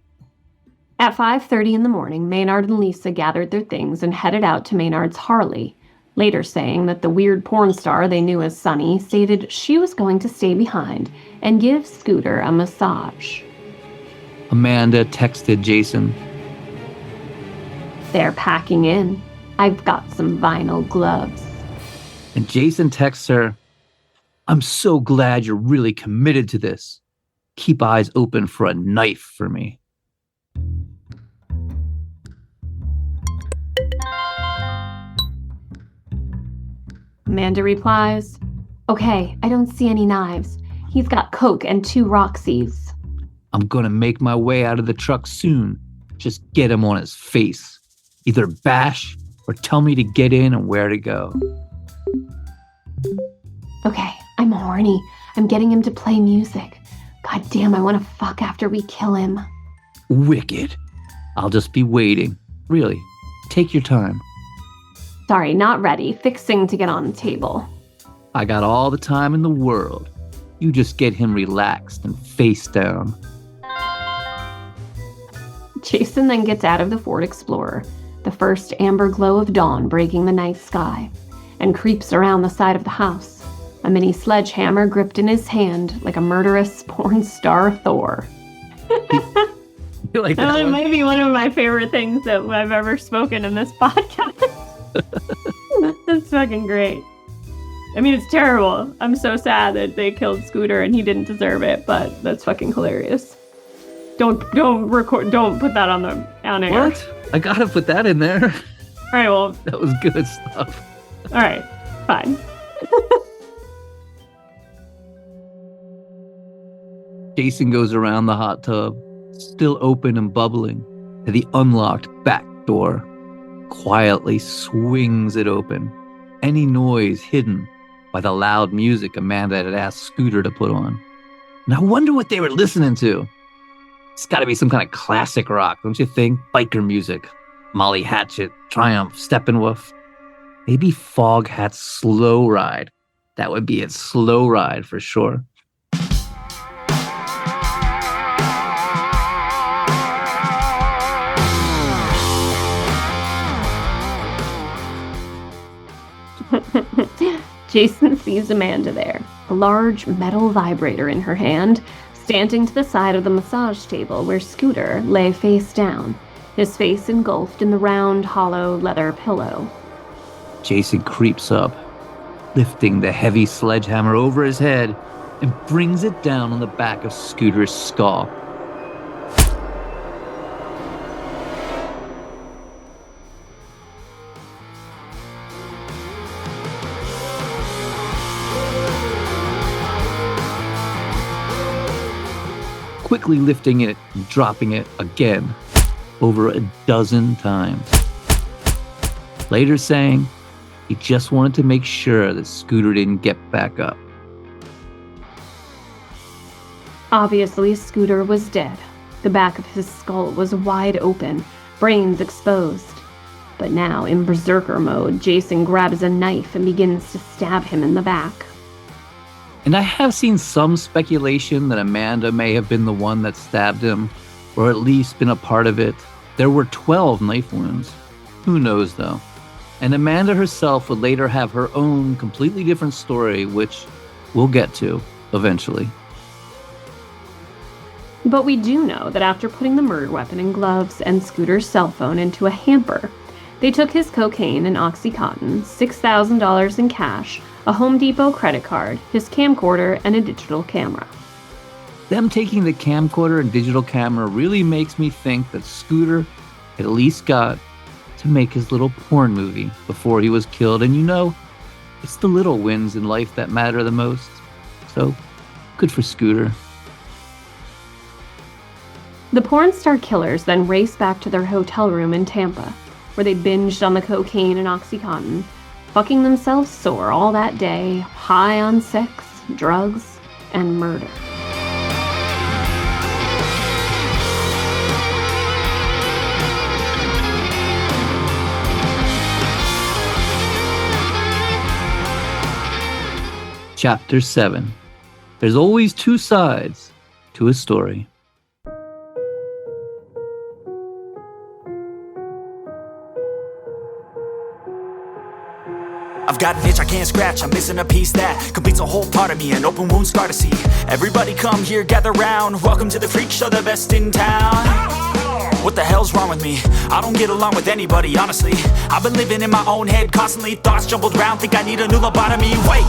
At 5:30 in the morning, Maynard and Lisa gathered their things and headed out to Maynard's Harley, later saying that the weird porn star they knew as Sunny stated she was going to stay behind and give Scooter a massage. Amanda texted Jason, They're packing in. I've got some vinyl gloves. and Jason texts her, I'm so glad you're really committed to this. Keep eyes open for a knife for me. Amanda replies, Okay, I don't see any knives. He's got Coke and 2 Roxys. I'm gonna make my way out of the truck soon. Just get him on his face. Either bash or tell me to get in and where to go. Okay, I'm horny. I'm getting him to play music. God damn, I want to fuck after we kill him. Wicked. I'll just be waiting. Really, take your time. Sorry, not ready. Fixing to get on the table. I got all the time in the world. You just get him relaxed and face down. Jason then gets out of the Ford Explorer, the first amber glow of dawn breaking the night sky, and creeps around the side of the house, a mini sledgehammer gripped in his hand like a murderous porn star Thor. You like that one? might be one of my favorite things that I've ever spoken in this podcast. That's fucking great. I mean, it's terrible. I'm so sad that they killed Scooter and he didn't deserve it, but that's fucking hilarious. Don't put that on air. What? I gotta put that in there. All right, well. That was good stuff. All right, fine. Jason goes around the hot tub, still open and bubbling, to the unlocked back door, quietly swings it open, any noise hidden by the loud music Amanda had asked Scooter to put on. And I wonder what they were listening to. It's got to be some kind of classic rock, don't you think? Biker music. Molly Hatchet, Triumph, Steppenwolf. Maybe Foghat's Slow Ride. That would be its Slow Ride for sure. Jason sees Amanda there, a large metal vibrator in her hand, standing to the side of the massage table where Scooter lay face down, his face engulfed in the round, hollow leather pillow. Jason creeps up, lifting the heavy sledgehammer over his head and brings it down on the back of Scooter's skull. Quickly lifting it and dropping it again, over a dozen times. Later saying he just wanted to make sure that Scooter didn't get back up. Obviously, Scooter was dead. The back of his skull was wide open, brains exposed. But now, in berserker mode, Jason grabs a knife and begins to stab him in the back. And I have seen some speculation that Amanda may have been the one that stabbed him, or at least been a part of it. There were 12 knife wounds. Who knows, though? And Amanda herself would later have her own completely different story, which we'll get to eventually. But we do know that after putting the murder weapon and gloves and Scooter's cell phone into a hamper, they took his cocaine and oxycontin, $6,000 in cash, a Home Depot credit card, his camcorder, and a digital camera. Them taking the camcorder and digital camera really makes me think that Scooter at least got to make his little porn movie before he was killed. And you know, it's the little wins in life that matter the most. So, good for Scooter. The porn star killers then raced back to their hotel room in Tampa, where they binged on the cocaine and oxycontin, fucking themselves sore all that day, high on sex, drugs, and murder. Chapter 7. There's always two sides to a story. I've got an itch I can't scratch, I'm missing a piece that completes a whole part of me, an open wound scar to see. Everybody come here, gather round, welcome to the freak show, the best in town. What the hell's wrong with me? I don't get along with anybody, honestly. I've been living in my own head constantly, thoughts jumbled round, think I need a new lobotomy. Wait,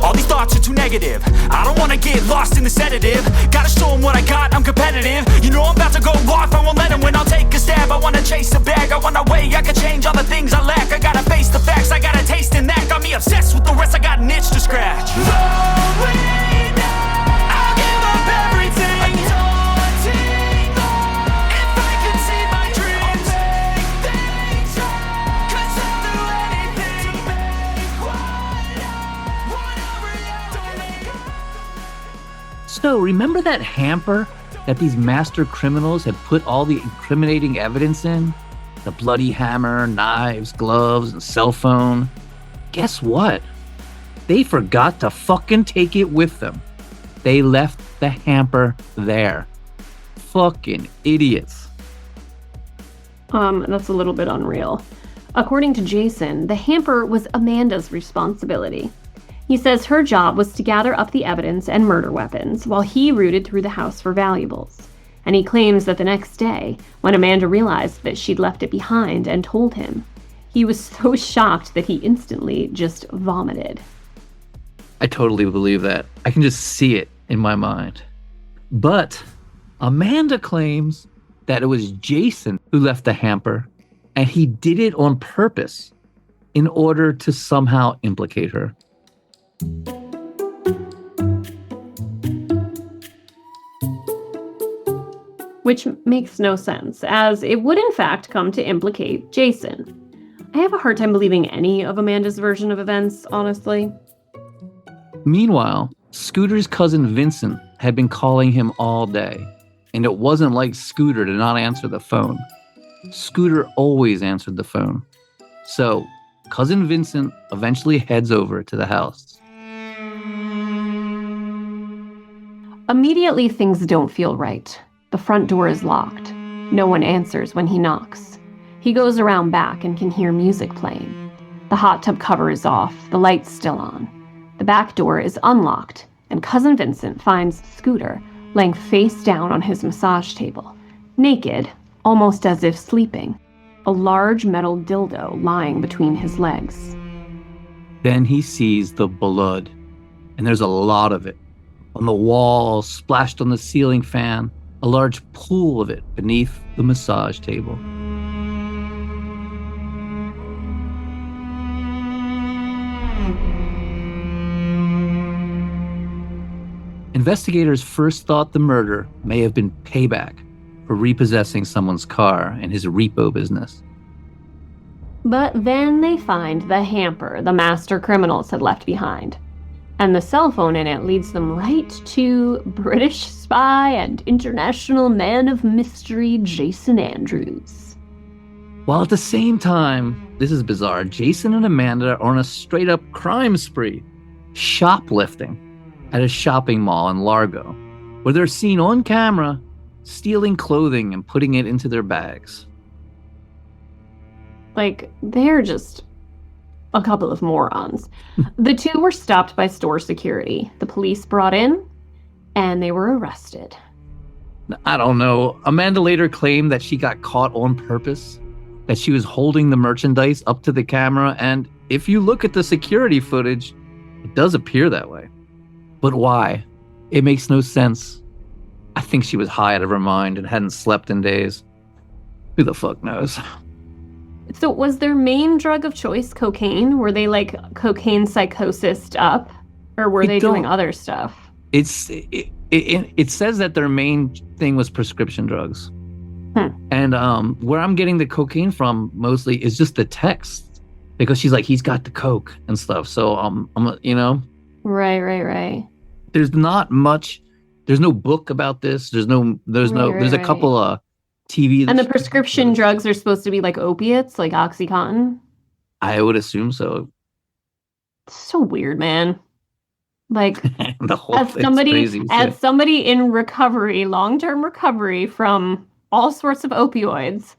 all these thoughts are too negative. I don't wanna get lost in the sedative. Gotta show them what I got, I'm competitive. You know I'm about to go off, I won't let them win. I'll take a stab, I wanna chase a bag. I wanna weigh, I can change all the things I lack. I gotta face the facts, I got a taste in that. Got me obsessed with the rest, I got an itch to scratch. Lonely now, I'll give up everything. If I could see my dreams, make things right. 'Cause I'll do anything, make whatever you do. So, remember that hamper that these master criminals had put all the incriminating evidence in? The bloody hammer, knives, gloves, and cell phone. Guess what? They forgot to fucking take it with them. They left the hamper there. Fucking idiots. That's a little bit unreal. According to Jason, the hamper was Amanda's responsibility. He says her job was to gather up the evidence and murder weapons while he rooted through the house for valuables. And he claims that the next day, when Amanda realized that she'd left it behind and told him, he was so shocked that he instantly just vomited. I totally believe that. I can just see it in my mind. But Amanda claims that it was Jason who left the hamper, and he did it on purpose in order to somehow implicate her. Which makes no sense, as it would in fact come to implicate Jason. I have a hard time believing any of Amanda's version of events, honestly. Meanwhile, Scooter's cousin Vincent had been calling him all day, and it wasn't like Scooter to not answer the phone. Scooter always answered the phone. So, cousin Vincent eventually heads over to the house. Immediately, things don't feel right. The front door is locked. No one answers when he knocks. He goes around back and can hear music playing. The hot tub cover is off, the light's still on. The back door is unlocked, and cousin Vincent finds Scooter laying face down on his massage table, naked, almost as if sleeping, a large metal dildo lying between his legs. Then he sees the blood, and there's a lot of it. On the wall, splashed on the ceiling fan, a large pool of it beneath the massage table. Investigators first thought the murder may have been payback for repossessing someone's car in his repo business. But then they find the hamper the master criminals had left behind. And the cell phone in it leads them right to British spy and international man of mystery Jason Andrews. While at the same time, this is bizarre, Jason and Amanda are on a straight-up crime spree, shoplifting at a shopping mall in Largo, where they're seen on camera stealing clothing and putting it into their bags. Like, they're just a couple of morons. The two were stopped by store security. The police brought in, and they were arrested. I don't know. Amanda later claimed that she got caught on purpose, that she was holding the merchandise up to the camera, and if you look at the security footage, it does appear that way. But why? It makes no sense. I think she was high out of her mind and hadn't slept in days. Who the fuck knows? So was their main drug of choice cocaine? Were they like cocaine psychosis up? Or were they doing other stuff? It says that their main thing was prescription drugs. And where I'm getting the cocaine from mostly is just the text. Because she's like, he's got the coke and stuff. So, I'm you know. Right. There's not much. There's no book about this. There's a couple of TV. And the prescription drugs are supposed to be like opiates, like oxycontin? I would assume so. So weird, man. Like, the whole as somebody in recovery, long-term recovery from all sorts of opioids,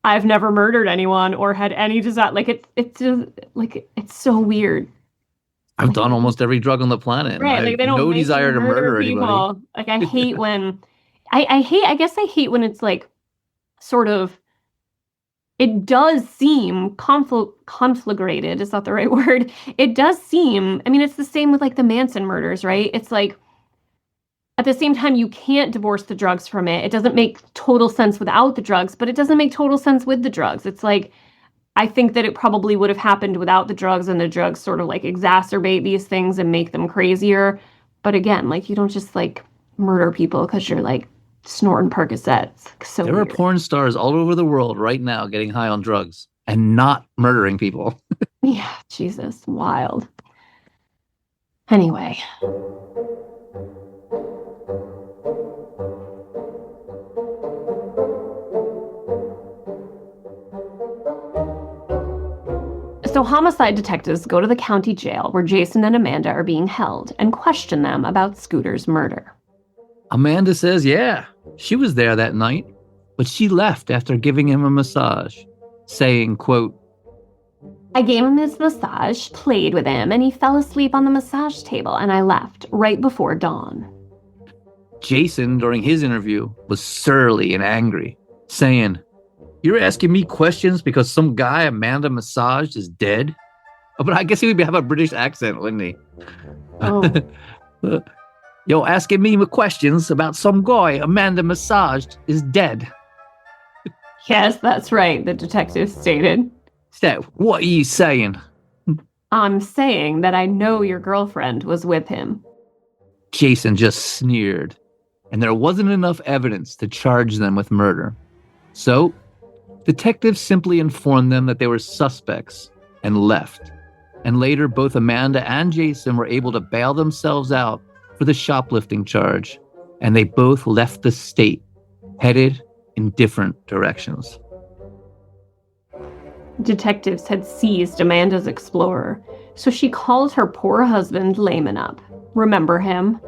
I've never murdered anyone or had any desire. Like, it's just, like, it's so weird. I've done almost every drug on the planet. Right, like they don't no desire to murder anybody. Like, I hate when I hate when it's like sort of, it does seem conflagrated, is that the right word? It does seem, I mean, it's the same with like the Manson murders, right? It's like, at the same time, you can't divorce the drugs from it. It doesn't make total sense without the drugs, but it doesn't make total sense with the drugs. It's like, I think that it probably would have happened without the drugs, and the drugs sort of like exacerbate these things and make them crazier. But again, like, you don't just like murder people because you're like snorting Percocets. So there weird. are porn stars all over the world right now getting high on drugs and not murdering people. Yeah, Jesus, wild. Anyway. So homicide detectives go to the county jail where Jason and Amanda are being held and question them about Scooter's murder. Amanda says, yeah, she was there that night, but she left after giving him a massage, saying, quote, I gave him his massage, played with him, and he fell asleep on the massage table, and I left right before dawn. Jason, during his interview, was surly and angry, saying, you're asking me questions because some guy Amanda massaged is dead? But I guess he would have a British accent, wouldn't he? Oh. You're asking me questions about some guy Amanda massaged is dead. Yes, that's right, the detective stated. Steph, what are you saying? I'm saying that I know your girlfriend was with him. Jason just sneered, and there wasn't enough evidence to charge them with murder. So, detectives simply informed them that they were suspects and left. And later, both Amanda and Jason were able to bail themselves out for the shoplifting charge, and they both left the state, headed in different directions. Detectives had seized Amanda's Explorer, so she called her poor husband Layman up. Remember him?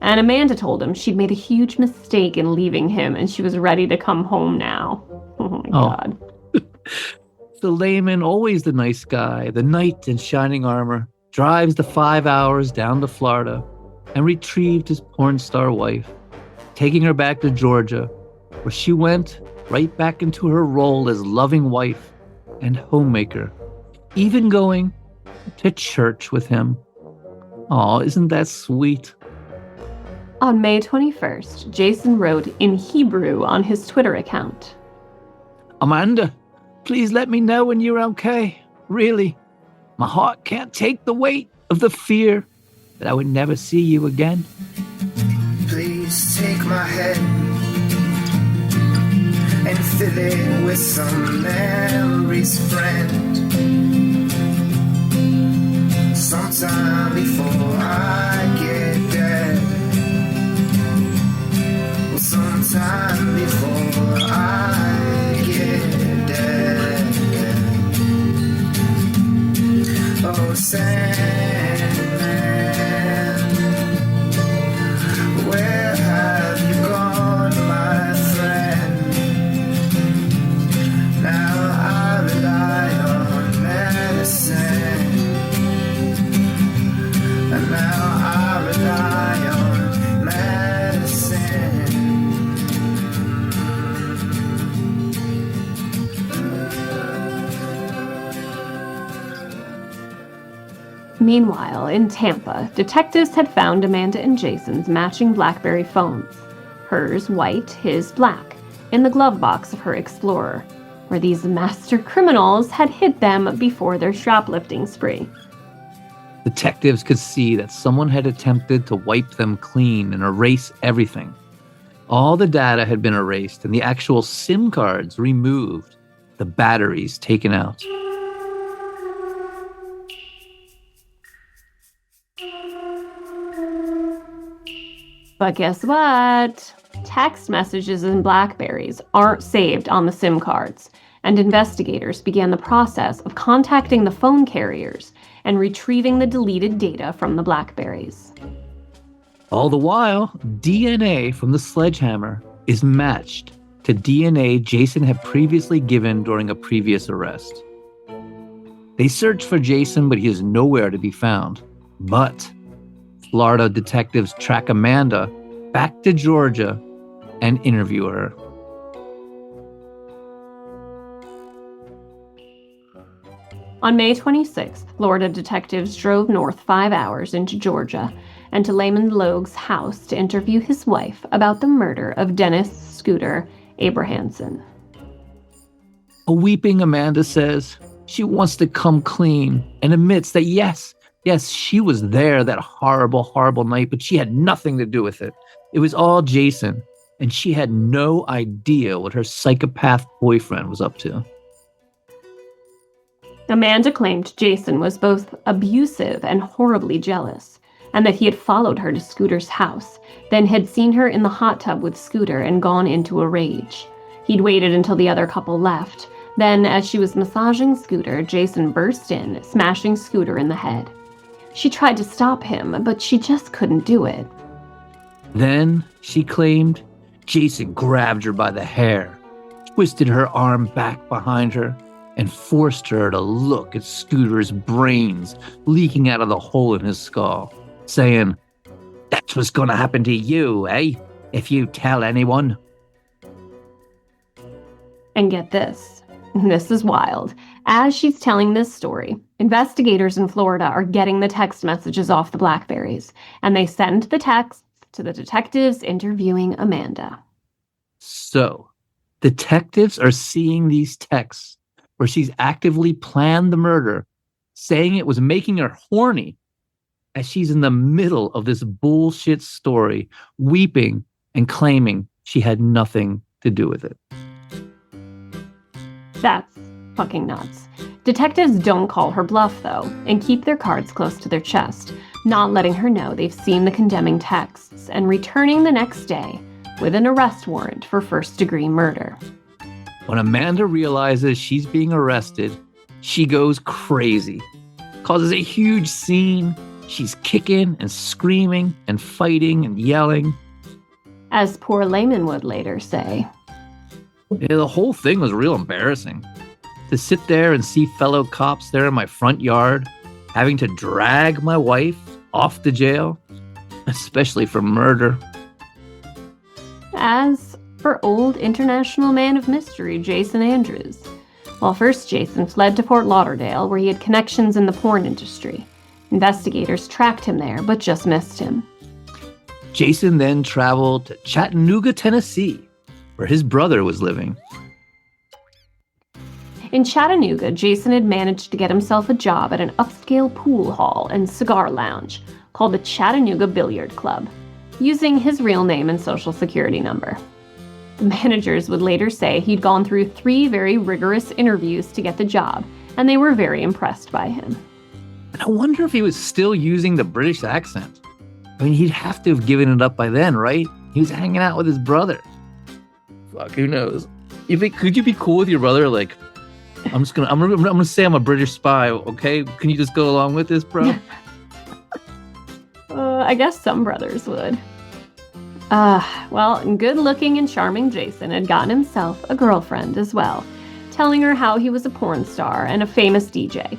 And Amanda told him she'd made a huge mistake in leaving him and she was ready to come home now. Oh my God. The Layman, always the nice guy, the knight in shining armor, drives the 5 hours down to Florida and retrieved his porn star wife, taking her back to Georgia, where she went right back into her role as loving wife and homemaker, even going to church with him. Aw, isn't that sweet? On May 21st, Jason wrote in Hebrew on his Twitter account. Amanda, please let me know when you're okay. Really, my heart can't take the weight of the fear that I would never see you again. Please take my head and fill it with some memories, friend. Sometime before I get dead. Well, sometime before I get dead. Oh, Sandman, where have you gone, my friend? Now I rely on medicine, and now I rely on medicine. Meanwhile, in Tampa, detectives had found Amanda and Jason's matching BlackBerry phones. Hers white, his black, in the glove box of her Explorer, where these master criminals had hid them before their shoplifting spree. Detectives could see that someone had attempted to wipe them clean and erase everything. All the data had been erased and the actual SIM cards removed, the batteries taken out. But guess what? Text messages and BlackBerries aren't saved on the SIM cards, and investigators began the process of contacting the phone carriers and retrieving the deleted data from the BlackBerries. All the while, DNA from the sledgehammer is matched to DNA Jason had previously given during a previous arrest. They search for Jason, but he is nowhere to be found. But Florida detectives track Amanda back to Georgia and interview her. On May 26th, Florida detectives drove north 5 hours into Georgia and to Amanda Logue's house to interview his wife about the murder of Dennis Scooter Abrahmson. A weeping Amanda says she wants to come clean and admits that yes, she was there that horrible, horrible night, but she had nothing to do with it. It was all Jason, and she had no idea what her psychopath boyfriend was up to. Amanda claimed Jason was both abusive and horribly jealous, and that he had followed her to Scooter's house, then had seen her in the hot tub with Scooter and gone into a rage. He'd waited until the other couple left. Then, as she was massaging Scooter, Jason burst in, smashing Scooter in the head. She tried to stop him, but she just couldn't do it. Then, she claimed, Jason grabbed her by the hair, twisted her arm back behind her, and forced her to look at Scooter's brains leaking out of the hole in his skull, saying, "That's what's gonna happen to you, eh? If you tell anyone." And get this, This is wild. As she's telling this story, investigators in Florida are getting the text messages off the Blackberries, and they send the texts to the detectives interviewing Amanda. So, detectives are seeing these texts where she's actively planned the murder, saying it was making her horny, as she's in the middle of this bullshit story, weeping and claiming she had nothing to do with it. That's fucking nuts. Detectives don't call her bluff, though, and keep their cards close to their chest, not letting her know they've seen the condemning texts, and returning the next day with an arrest warrant for first-degree murder. When Amanda realizes she's being arrested, she goes crazy, causes a huge scene. She's kicking and screaming and fighting and yelling. As poor Layman would later say. Yeah, the whole thing was real embarrassing. To sit there and see fellow cops there in my front yard, having to drag my wife off to jail, especially for murder. As for old international man of mystery Jason Andrews. Well, first Jason fled to Fort Lauderdale, where he had connections in the porn industry. Investigators tracked him there, but just missed him. Jason then traveled to Chattanooga, Tennessee, where his brother was living. In Chattanooga, Jason had managed to get himself a job at an upscale pool hall and cigar lounge called the Chattanooga Billiard Club, using his real name and social security number. The managers would later say he'd gone through 3 very rigorous interviews to get the job, and they were very impressed by him. And I wonder if he was still using the British accent. I mean, he'd have to have given it up by then, right? He was hanging out with his brother. Fuck, who knows? You think, could you be cool with your brother? Like, I'm gonna say I'm a British spy, okay? Can you just go along with this, bro? I guess some brothers would. Well, good-looking and charming Jason had gotten himself a girlfriend as well, telling her how he was a porn star and a famous DJ.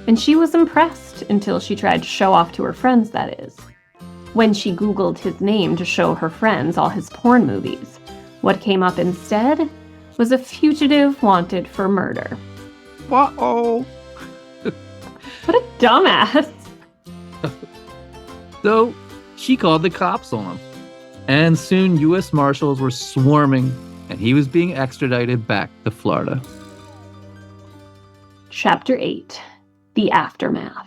And she was impressed until she tried to show off to her friends, that is. When she Googled his name to show her friends all his porn movies, what came up instead was a fugitive wanted for murder. Uh-oh. What a dumbass. So she called the cops on him. And soon U.S. Marshals were swarming, and he was being extradited back to Florida. Chapter 8. The Aftermath.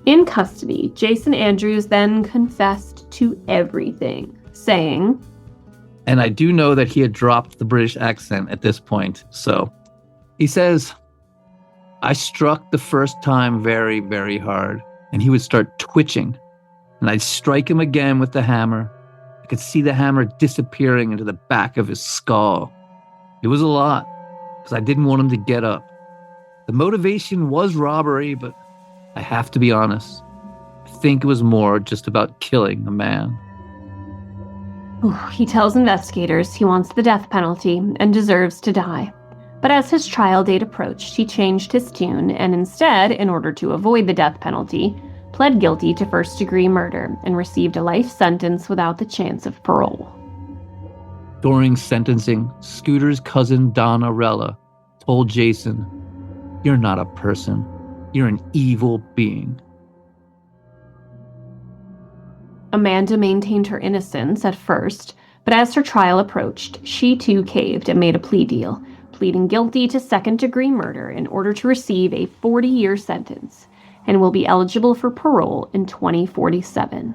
In custody, Jason Andrews then confessed to everything, saying, and I do know that he had dropped the British accent at this point. So he says, I struck the first time very, very hard, and he would start twitching, and I'd strike him again with the hammer. I could see the hammer disappearing into the back of his skull. It was a lot, because I didn't want him to get up. The motivation was robbery, but I have to be honest. I think it was more just about killing a man. He tells investigators he wants the death penalty and deserves to die. But as his trial date approached, he changed his tune and instead, in order to avoid the death penalty, pled guilty to first-degree murder and received a life sentence without the chance of parole. During sentencing, Scooter's cousin Don Arella told Jason, "You're not a person. You're an evil being." Amanda maintained her innocence at first, but as her trial approached, she too caved and made a plea deal, pleading guilty to second-degree murder in order to receive a 40-year sentence, and will be eligible for parole in 2047.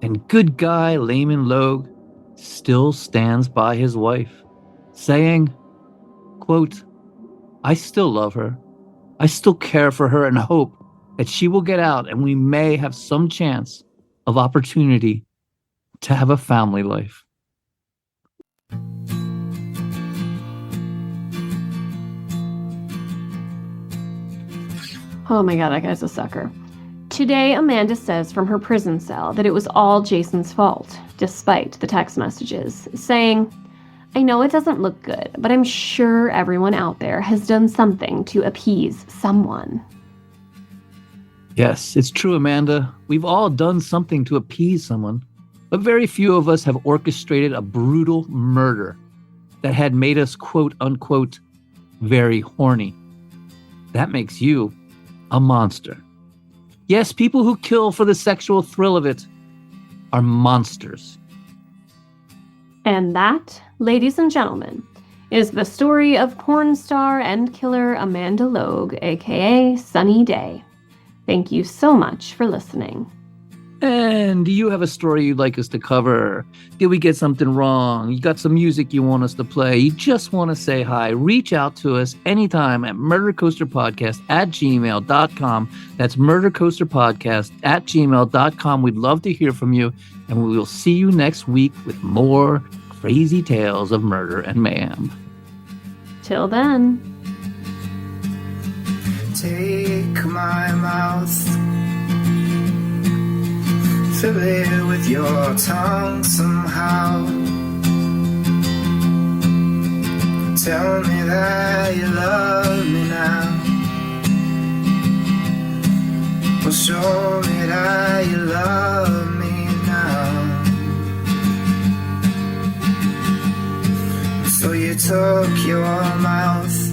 And good guy Amanda Logue still stands by his wife, saying, quote, "I still love her. I still care for her and hope that she will get out and we may have some chance of opportunity to have a family life." Oh my god, that guy's a sucker. Today, Amanda says from her prison cell that it was all Jason's fault, despite the text messages, saying, "I know it doesn't look good, but I'm sure everyone out there has done something to appease someone." Yes, it's true, Amanda. We've all done something to appease someone, but very few of us have orchestrated a brutal murder that had made us, quote unquote, very horny. That makes you a monster. Yes, people who kill for the sexual thrill of it are monsters. And that, ladies and gentlemen, is the story of porn star and killer Amanda Logue, aka Sunny Dae. Thank you so much for listening. And do you have a story you'd like us to cover? Did we get something wrong? You got some music you want us to play? You just want to say hi? Reach out to us anytime at murdercoasterpodcast@gmail.com. That's murdercoasterpodcast@gmail.com. We'd love to hear from you, and we will see you next week with more crazy tales of murder and mayhem. Till then. Take my mouth, fill it with your tongue somehow. Tell me that you love me now. Well, show me that you love me now. So you took your mouth,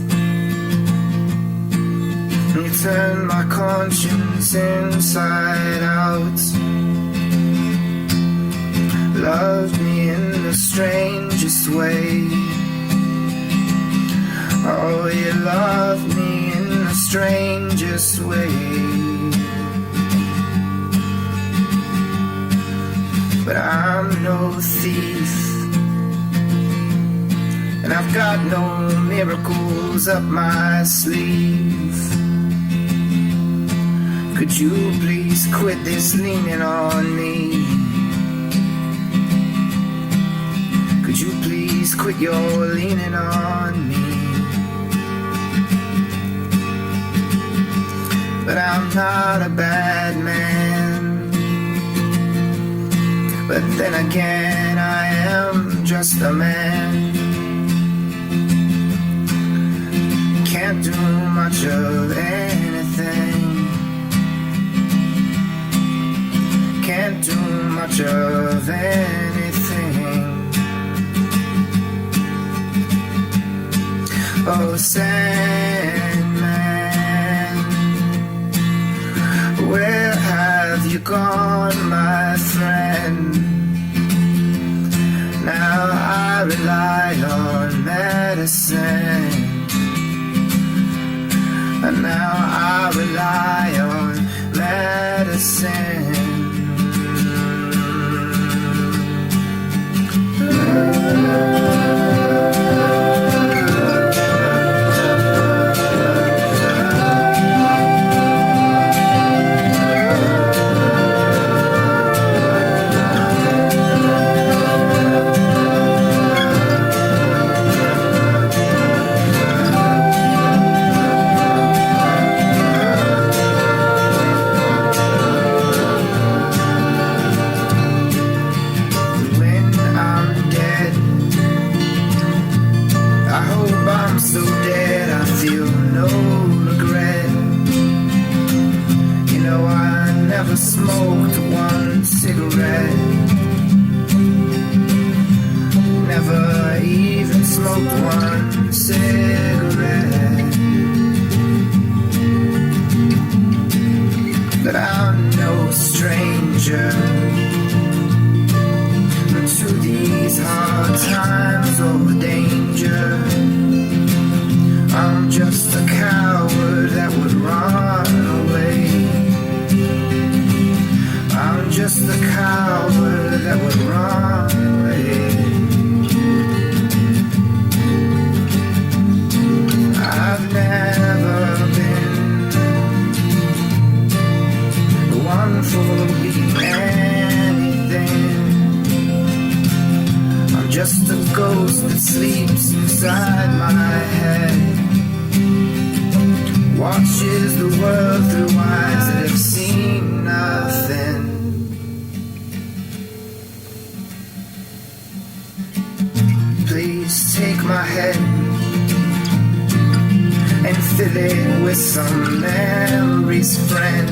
you turned my conscience inside out. Loved me in the strangest way. Oh, you loved me in the strangest way. But I'm no thief, and I've got no miracles up my sleeve. Could you please quit this leaning on me? Could you please quit your leaning on me? But I'm not a bad man. But then again, I am just a man. Can't do much of anything. Can't do much of anything. Oh, Sandman, where have you gone, my friend? Now I rely on medicine, and now I rely on medicine. Smoked one cigarette, never even smoked one cigarette. But I'm no stranger to these hard times or danger. I'm just a coward that would run away. I'm just a coward that would run away. I've never been the one for being anything. I'm just a ghost that sleeps inside my head, watches the world through eyes that have seen nothing. Just take my head and fill it with some memories, friend.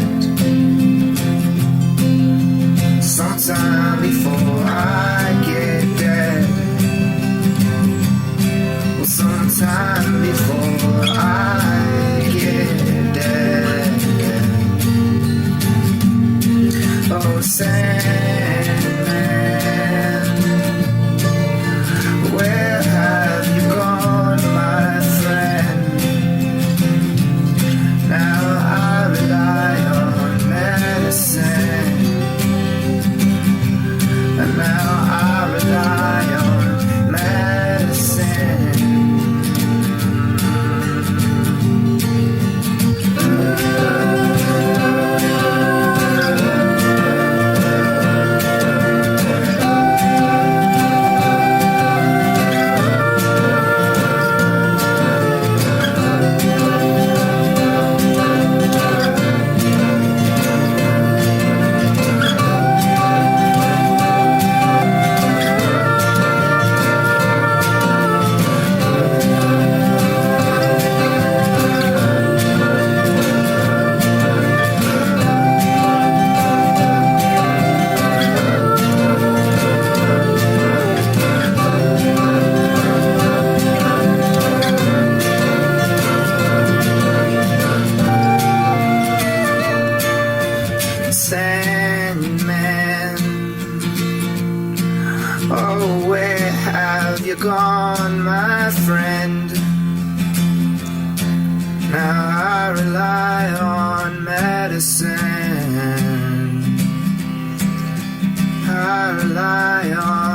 Sometime before I get dead. Well, sometime before I get dead. Oh, Sandman, where have you gone, my friend? Now I rely on medicine, and now I rely on medicine. Sandman, oh, where have you gone, my friend? Now I rely on medicine. I rely on